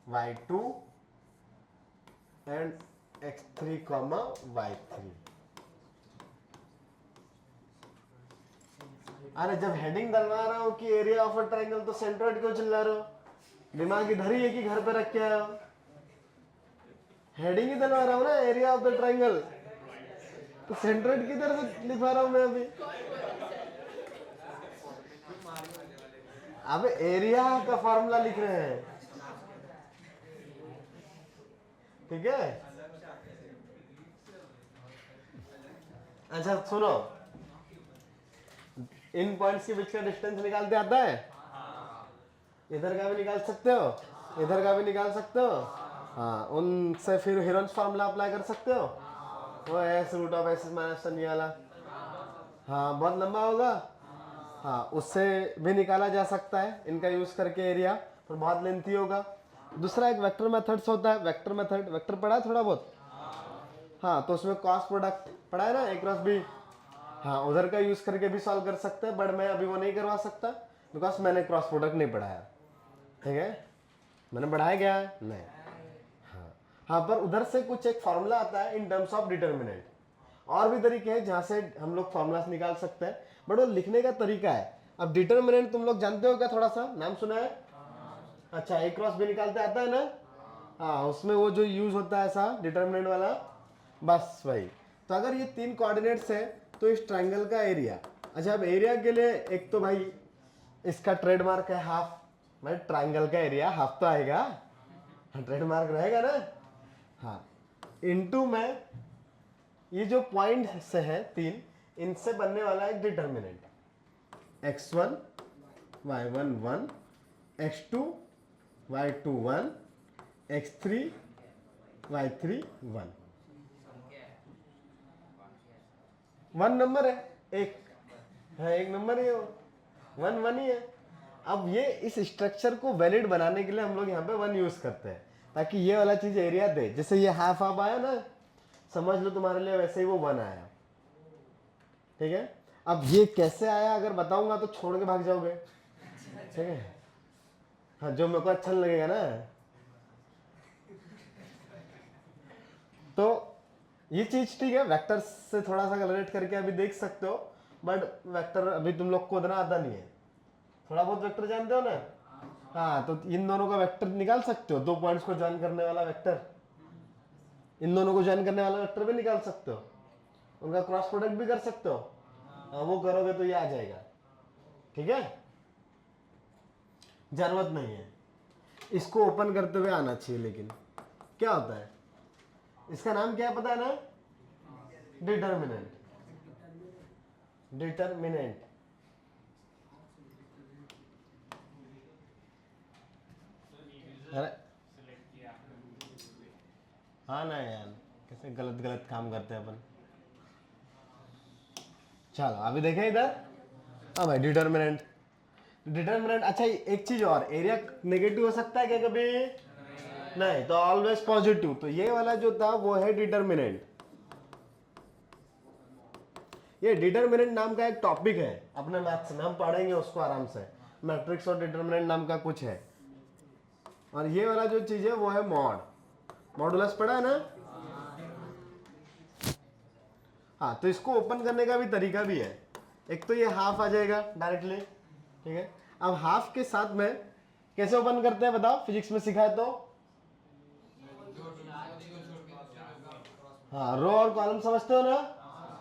y2 and x3 comma y3। अरे जब heading डलवा रहा हूं कि एरिया ऑफ अ ट्राइंगल तो सेंट्रोइड क्यों चिल्ला रहे हो? दिमाग इधर ही है कि घर पे रख के आया हो? हेडिंग ही डलवा रहा हूं ना, एरिया ऑफ द ट्राइंगल, तो सेंट्रोइड किधर से लिखवा रहा हूं मैं अभी? अब एरिया का फॉर्मूला लिख रहे हैं, ठीक है। अच्छा सुनो, इन पॉइंट्स के बीच का डिस्टेंस निकालते आता है? इधर का भी निकाल सकते हो, इधर का भी निकाल सकते हो। हाँ, उनसे फिर हेरोन्स फार्मूला अप्लाई कर सकते हो, वो S root of S minus one ये वाला। हाँ बहुत लंबा होगा, हाँ उससे भी निकाला जा सकता है इनका यूज करके एरिया, पर बहुत लेंथी होगा। दूसरा एक वेक्टर मेथड्स होता है, वेक्टर मेथड, वेक्टर पढ़ा है थोड़ा बहुत? हाँ तो उसमें क्रॉस प्रोडक्ट पढ़ा है ना, ए क्रॉस बी। हाँ उधर का यूज करके भी सॉल्व कर सकते हैं, बट मैं अभी वो नहीं करवा सकता बिकॉज मैंने क्रॉस प्रोडक्ट नहीं पढ़ाया, ठीक है। मैंने पढ़ाया क्या नहीं। हाँ पर उधर से कुछ एक फॉर्मूला आता है इन टर्म्स ऑफ डिटर्मिनेंट, और भी तरीके हैं जहां से हम लोग फॉर्मूलास निकाल सकते हैं, बट वो लिखने का तरीका है। अब डिटर्मिनेंट तुम लोग जानते हो क्या, थोड़ा सा नाम सुना है? अच्छा ए क्रॉस बी निकालते आता है ना? हाँ उसमें वो जो यूज होता है ऐसा डिटर्मिनेंट वाला, बस वही। तो अगर ये तीन कोऑर्डिनेट्स है तो इस ट्राइंगल का एरिया, अच्छा अब एरिया के लिए एक तो भाई इसका ट्रेडमार्क है हाफ, भाई ट्राइंगल का एरिया हाफ तो आएगा, ट्रेडमार्क रहेगा ना। हाँ इनटू में ये जो पॉइंट से है तीन, इनसे बनने वाला एक determinant x1 y1 1, x2 y2 1, x3 y3 1। One number है, एक है, एक नंबर ही है वो, वन वन ही है। अब ये इस स्ट्रक्चर को वैलिड बनाने के लिए हम लोग यहाँ पे वन यूज करते हैं, ताकि ये वाला चीज एरिया दे। जैसे ये हाफ हाफ आया ना, समझ लो तुम्हारे लिए वैसे ही वो वन आया, ठीक है। अब ये कैसे आया अगर बताऊंगा तो छोड़ के भाग जाओगे, ठीक है। हाँ जो मेरे को अच्छा नहीं लगेगा ना, तो ये चीज ठीक है, वेक्टर से थोड़ा सा रिलेट करके अभी देख सकते हो, बट वेक्टर अभी तुम लोग को उतना आता नहीं है। थोड़ा बहुत वेक्टर जानते हो ना? हाँ तो इन दोनों का वेक्टर निकाल सकते हो, दो पॉइंट्स को ज्वाइन करने वाला वेक्टर, इन दोनों को ज्वाइन करने वाला वेक्टर भी निकाल सकते हो, उनका क्रॉस प्रोडक्ट भी कर सकते हो। हाँ, वो करोगे तो ये आ जाएगा। ठीक है, जरूरत नहीं है इसको ओपन करते हुए आना चाहिए। लेकिन क्या होता है, इसका नाम क्या है पता है ना? डिटर्मिनेंट। डिटर्मिनेंट अरे हाँ ना यार, कैसे गलत गलत काम करते हैं अपन। चलो अभी देखें इधर। हाँ भाई, डिटर्मिनेंट। डिटर्मिनेंट, अच्छा एक चीज और, एरिया नेगेटिव हो सकता है क्या कभी? नहीं, तो ऑलवेज पॉजिटिव। तो ये वाला जो था वो है डिटर्मिनेंट। ये डिटर्मिनेंट नाम का एक टॉपिक है अपने मैथ्स में, हम पढ़ेंगे उसको आराम से। मैट्रिक्स और डिटर्मिनेंट नाम का कुछ है। और ये वाला जो चीज है वो है मॉड। मॉडुलस पढ़ा है ना? हाँ, तो इसको ओपन करने का भी तरीका भी है। एक तो ये हाफ आ जाएगा डायरेक्टली, ठीक है। अब हाफ के साथ में कैसे ओपन करते हैं बताओ, फिजिक्स में सिखाए तो? हाँ, रो और कॉलम समझते हो ना?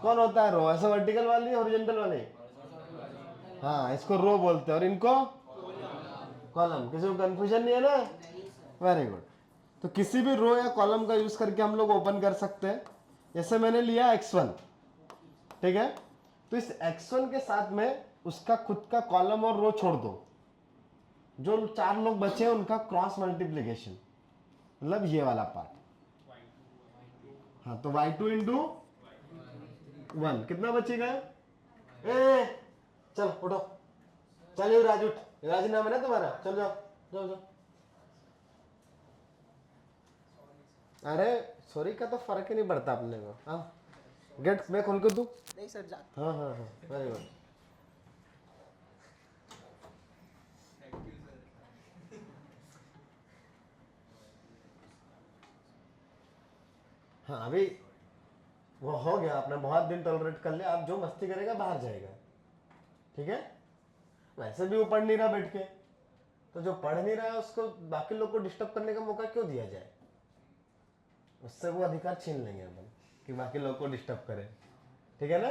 कौन होता है रो? ऐसे वर्टिकल वाली, हॉरिजॉन्टल वाली? हाँ, इसको रो बोलते हैं और इनको कॉलम। किसी को कंफ्यूजन नहीं है ना? Very good. तो किसी भी रो या कॉलम का यूज करके हम लोग ओपन कर सकते हैं। जैसे मैंने लिया x1, ठीक है, तो इस x1 के साथ में उसका खुद का कॉलम और रो छोड़ दो। जो 4 लोग बचे हैं उनका क्रॉस मल्टीप्लीकेशन, मतलब ये वाला पार्ट। हाँ, तो y2 इंटू 1 कितना बचेगा? ए चल उठो, चल युवराज उठ, युवराज नाम है ना तुम्हारा, चल जाओ जाओ जाओ। अरे सॉरी का तो फर्क ही नहीं पड़ता अपने को। हाँ, गेट मैं खोल कर दूं? नहीं सर जा। हाँ हाँ हाँ, वेरी गुड। हाँ, अभी वो हो गया, आपने बहुत दिन टॉलरेट कर लिया। आप जो मस्ती करेगा बाहर जाएगा, ठीक है। वैसे भी वो पढ़ नहीं रहा बैठ के, तो जो पढ़ नहीं रहा है उसको बाकी लोग को डिस्टर्ब करने का मौका क्यों दिया जाए? उससे वो अधिकार छीन लेंगे अपन कि बाकी लोग को डिस्टर्ब करें, ठीक है ना।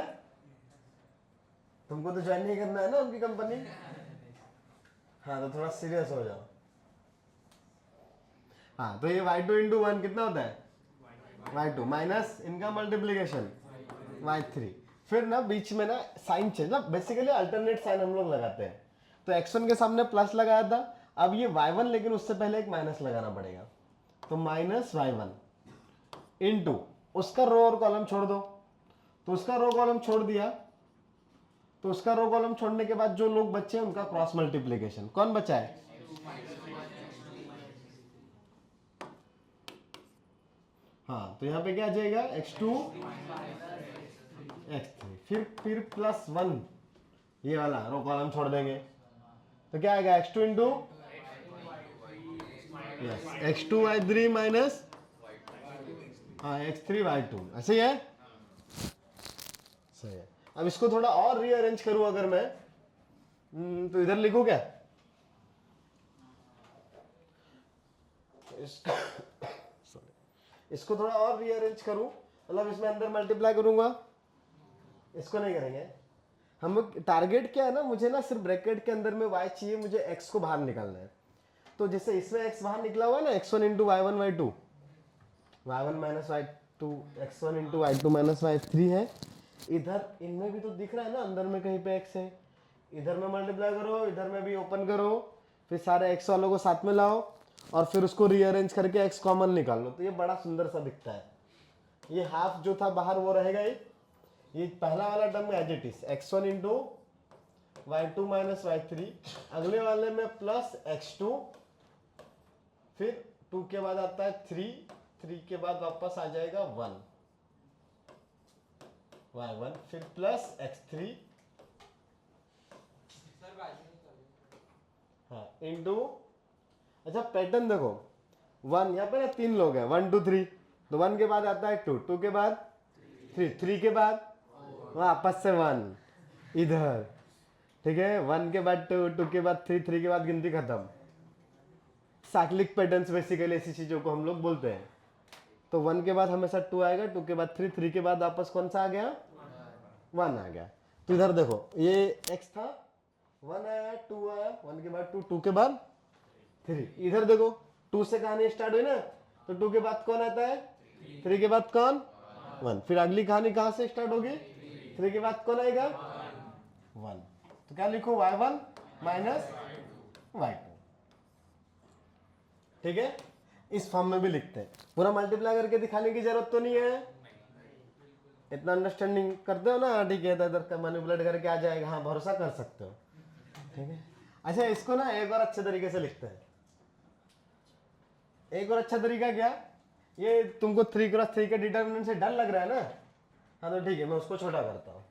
तुमको तो ज्वाइन नहीं करना है ना उनकी कंपनी। हाँ, तो थोड़ा सीरियस हो जाओ। हाँ, तो ये y2 इंटू 1 कितना होता है? y2 माइनस इनका मल्टीप्लीकेशन y3। फिर ना बीच में ना साइन चेंज, ना बेसिकली अल्टरनेट साइन हम लोग लगाते हैं। तो x1 के सामने प्लस लगाया था, अब ये y1, लेकिन उससे पहले एक माइनस लगाना पड़ेगा। तो माइनस y1 इंटू उसका रो और कॉलम छोड़ दो। तो उसका रो कॉलम छोड़ दिया, तो उसका रो कॉलम छोड़ने के बाद जो लोग बचे उनका क्रॉस मल्टीप्लीकेशन। कौन बचा है? हाँ, तो यहाँ पे क्या आ जाएगा? x2 x3 फिर प्लस 1, ये वाला रो कॉलम छोड़ देंगे तो क्या आएगा? x2 into x2 y3 minus हाँ x3 y2। ऐसे ही है, सही है। अब इसको थोड़ा और रीअरेंज करूं अगर मैं, तो इधर लिखूं क्या? इसको थोड़ा और रीअरेंज करूं, मतलब इसमें अंदर मल्टीप्लाई करूंगा, इसको नहीं करेंगे हम लोग। टारगेट क्या है ना, मुझे ना सिर्फ ब्रैकेट के अंदर में y चाहिए, मुझे x को बाहर निकालना है। तो जैसे इसमें x बाहर निकला हुआ है ना, x1 into y1 y2, y1 minus y2, x1 into y2 minus y3 है। इधर इनमें भी तो दिख रहा है ना, अंदर में कहीं पे x है। इधर में मल्टीप्लाई करो, इधर में भी ओपन करो, फिर सारे x वालों को साथ में लाओ और फिर उसको रीअरेंज करके x कॉमन निकाल लो, तो ये बड़ा सुंदर सा दिखता है। ये हाफ जो था बाहर वो रहेगा ही। ये पहला वाला term as it is, x1 into y2 minus y3, अगले वाले में प्लस x2, फिर 2 के बाद आता है 3 के बाद वापस आ जाएगा 1 y1, फिर प्लस x3 हाँ इंटू, अच्छा पैटर्न देखो, 1 यहाँ पे ना 3 लोग हैं, 1 2 3, तो 1 के बाद आता है 2 के बाद 3 के बाद वापस से 1 इधर, ठीक है। 1 के बाद 2 के बाद 3 के बाद गिनती खत्म। साइक्लिक पैटर्न्स बेसिकली ऐसी चीजों को हम लोग बोलते हैं, तो 1 के बाद हमेशा 2 आएगा, 2 के बाद 3, 3 के बाद वापस कौन सा आ गया, 1 आ गया। तो इधर देखो ये x था, 1 आया, 2 आया, 1 के बाद 2, 2 के बाद 3। इधर देखो 2 से कहानी स्टार्ट हुई ना, तो 2 के बाद कौन आता है, 3 के बाद कौन, 1। फिर अगली कहानी कहां से स्टार्ट होगी, 3 के बाद कौन आएगा, 1। तो क्या लिखो, y1 माइनस y2। ठीक है, इस फॉर्म में भी लिखते हैं। पूरा मल्टीप्लाई करके दिखाने की जरूरत तो नहीं है, इतना अंडरस्टैंडिंग करते हो ना, हाँ ठीक है, इधर मैनिपुलेट करके आ जाएगा, हाँ भरोसा कर सकते हो। ठीक है, अच्छा इसको ना एक और अच्छे तरीके से लिखते हैं। एक और अच्छा तरीका क्या, ये तुमको 3x3 के डिटर्मिनेंट से डर लग रहा है ना, हाँ तो ठीक है, मैं उसको छोटा करता हूँ,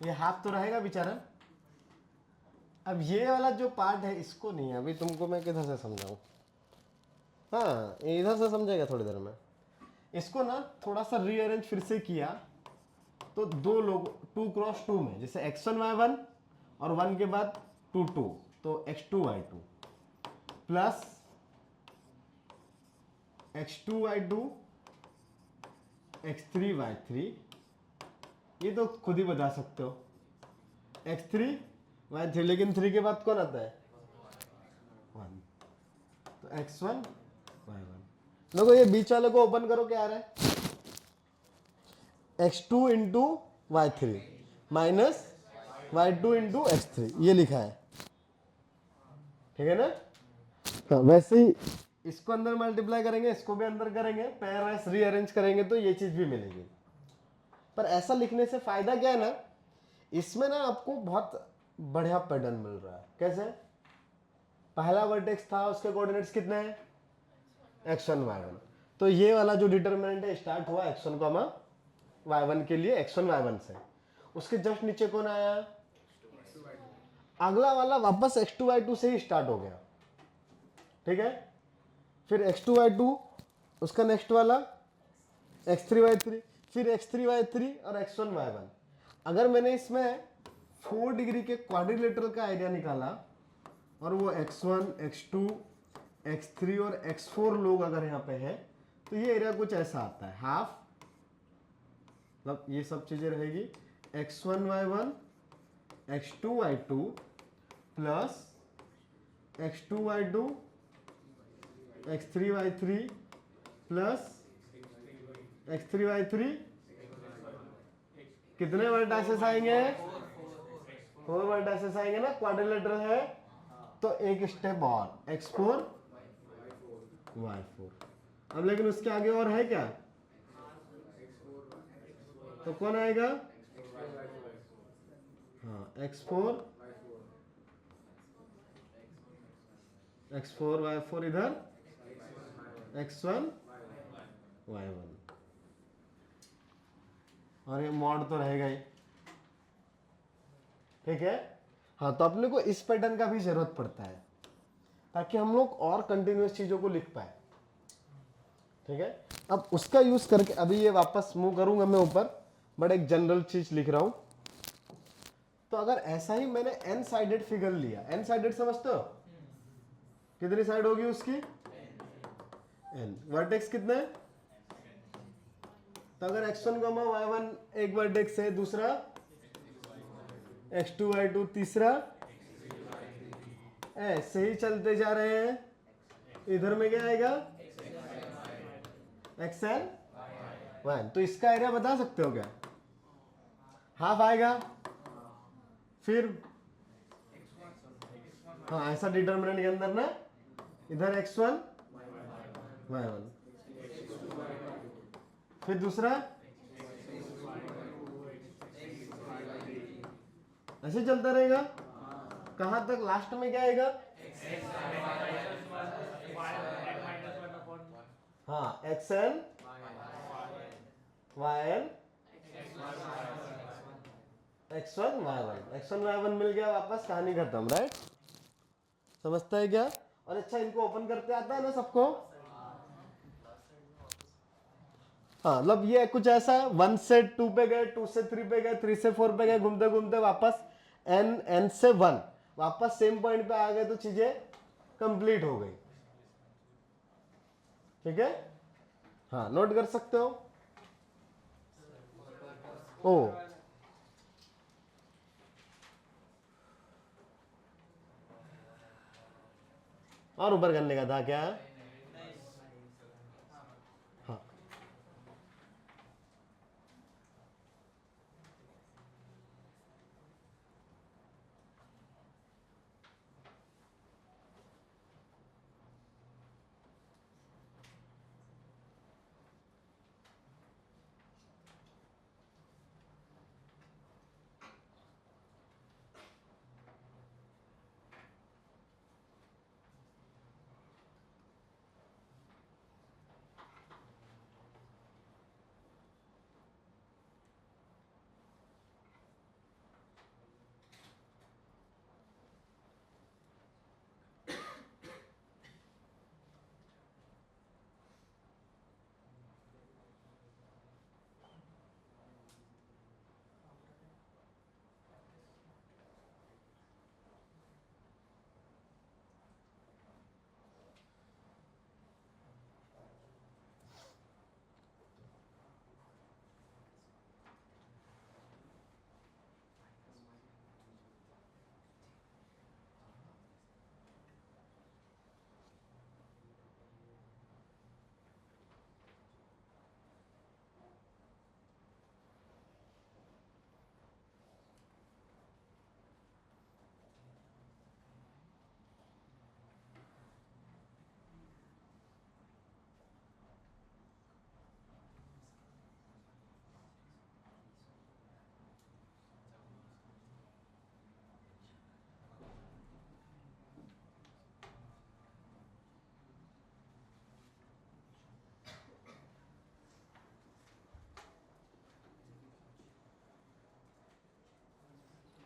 ये हाफ तो रहेगा बेचारा। अब ये वाला जो पार्ट है इसको नहीं है, अभी तुमको मैं किधर से समझाऊं, हाँ इधर से समझेगा थोड़ी देर में। इसको ना थोड़ा सा रीअरेंज फिर से किया, तो दो लोग 2x2 में, जैसे x1 y1 और 1 के बाद 2 2, तो x2 y2 plus x2 y2 x3 y3, ये तो खुद ही बता सकते हो, x3 y3, लेकिन 3 के बाद कौन आता है, 1, तो x1 y1। देखो ये बीच वाले को ओपन करो, क्या आ रहा है, x2 into y3 minus y2 into x3, ये लिखा है। ठीक है ना, हाँ, वैसे ही इसको अंदर मल्टीप्लाई करेंगे, इसको भी अंदर करेंगे, पेयर वाइज रीअरेंज करेंगे तो ये चीज भी मिलेगी। पर ऐसा लिखने से फायदा क्या है ना, इसमें ना आपको बहुत बढ़िया पैटर्न मिल रहा है। कैसे, पहला वर्टेक्स था, उसके कोऑर्डिनेट्स कितने हैं, x1 y1, तो ये वाला जो डिटरमिनेंट है स्टार्ट हुआ x1 y1 के लिए, x1 y1 से, उसके जस्ट नीचे कौन आया, अगला वाला वापस x2 y2 से ही स्टार्ट हो गया। ठीक है, फिर x2 y2, उसका नेक्स्ट वाला x3 y3, फिर x3 y3 और x1 y1। अगर मैंने इसमें 4 डिग्री के क्वाड्रिलेटरल का एरिया निकाला और वो x1 x2 x3 और x4 लोग अगर यहाँ पे है, तो ये एरिया कुछ ऐसा आता है, हाफ, मतलब ये सब चीजें रहेगी x1 y1 x2 y2 plus x2 y2 x3 y3 plus x3 y3, कितने वर्टाइसेस आएंगे, 4 वर्टाइसेस आएंगे ना, क्वाड्रिलेटरल है, तो एक स्टेप और x4 y4। अब लेकिन उसके आगे और है क्या, तो कौन आएगा, हाँ x4 y4 इधर x1 y1, और ये मॉड तो रहेगा ही। ठीक है, हाँ तो अपने को इस पैटर्न का भी जरूरत पड़ता है ताकि हम लोग और कंटिन्यूअस चीजों को लिख पाए। ठीक है, अब उसका यूज करके अभी ये वापस मूव करूंगा मैं ऊपर, बट एक जनरल चीज लिख रहा हूं। तो अगर ऐसा ही मैंने एन साइडेड फिगर लिया, एन साइडेड समझते हो, कितनी साइड होगी उसकी, एन, वर्टेक्स कितने, तो अगर x1 y1 एक वर्टेक्स है, दूसरा x2 y2 तीसरा, ऐसे ही चलते जा रहे हैं। इधर में क्या आएगा, xn y, तो इसका एरिया बता सकते हो क्या, हाफ आएगा। फिर हाँ ऐसा डिटरमिनेंट के अंदर ना, इधर x1 y1, फिर दूसरा ऐसे चलता रहेगा, कहां तक, लास्ट में क्या आएगा, हाँ xn yn x1 y1 मिल गया, वापस कहानी खत्म, राइट, समझता है क्या। और अच्छा इनको ओपन करते आता है ना सबको, हाँ मतलब ये कुछ ऐसा है, 1 से 2 पे गए, 2 से 3 पे गए, 3 से 4 पे गए, घूमते घूमते वापस n से 1 वापस सेम पॉइंट पे आ गए, तो चीजें कंप्लीट हो गई। ठीक है, हाँ नोट कर सकते हो। ओ और ऊपर करने का था क्या? हाँ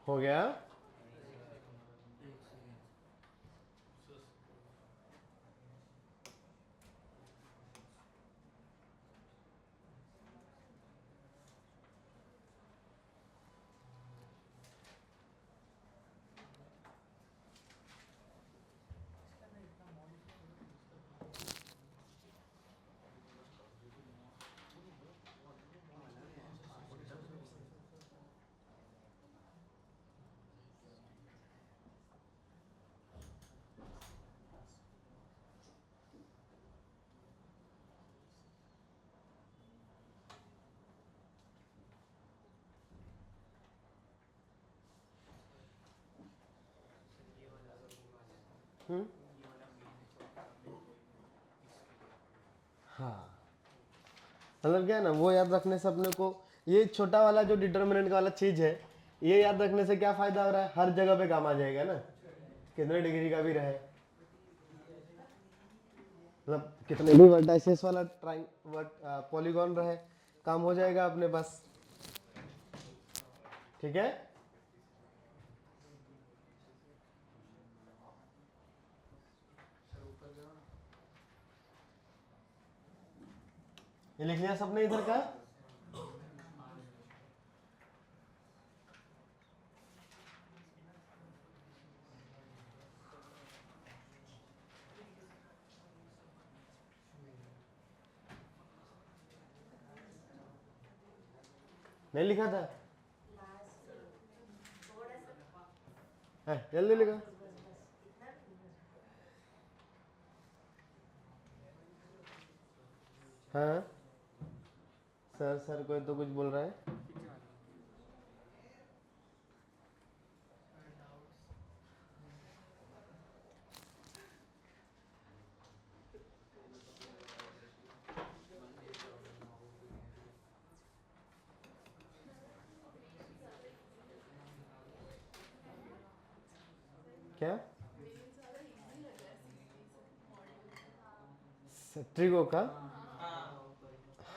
हो गया। हाँ मतलब क्या है ना, वो याद रखने से अपने को ये छोटा वाला जो डिटर्मिनेंट वाला चीज है, ये याद रखने से क्या फायदा हो रहा है, हर जगह पे काम आ जाएगा ना, कितने डिग्री का भी रहे, मतलब कितने भी वर्टाइसेस वाला पॉलीगॉन रहे, काम हो जाएगा अपने पास। ठीक है, ये लिख लिया सबने इधर का? नहीं लिखा था? है, जल्दी लिखा। हाँ सर, सर कोई तो कुछ बोल रहा है। क्या? ट्रिगो का?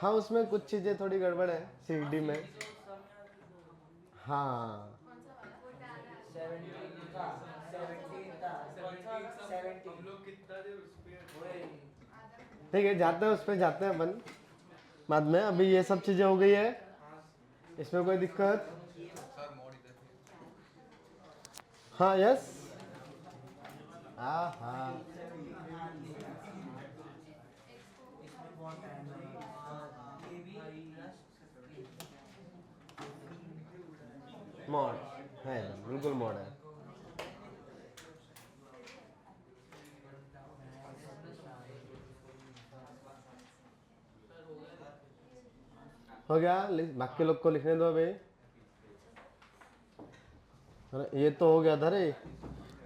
हाँ उसमें कुछ चीजें थोड़ी गड़बड़ है सीडी में। हाँ हम लोग कितना देर उस पे ठीक है, जाते हैं उस पर, जाते हैं अपन बाद में। अभी ये सब चीजें हो गई है, इसमें कोई दिक्कत? हाँ यस, हाँ हाँ मॉड है एकदम, बिल्कुल मॉड है। हो गया, बाकी लोग को लिखने दो अभी। अरे ये तो हो गया था रे,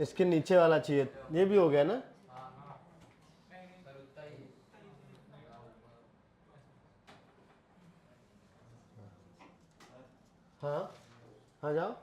इसके नीचे वाला चाहिए, ये भी हो गया ना। हाँ हाँ जाओ।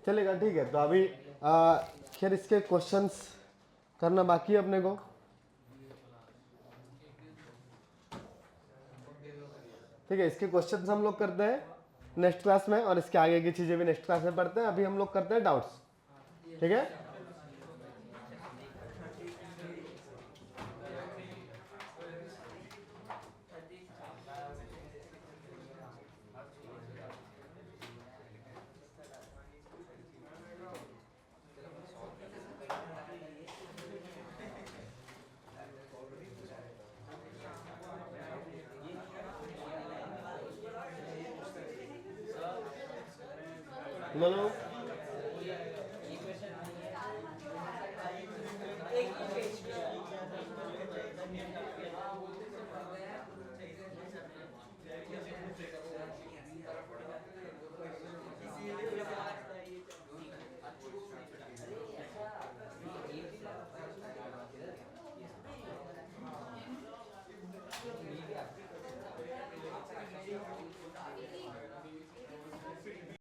चलेगा, ठीक है। तो अभी खैर इसके क्वेश्चंस करना बाकी है अपने को, ठीक है। इसके क्वेश्चंस हम लोग करते हैं नेक्स्ट क्लास में, और इसके आगे की चीजें भी नेक्स्ट क्लास में पढ़ते हैं। अभी हम लोग करते हैं डाउट्स, ठीक है। बोलो।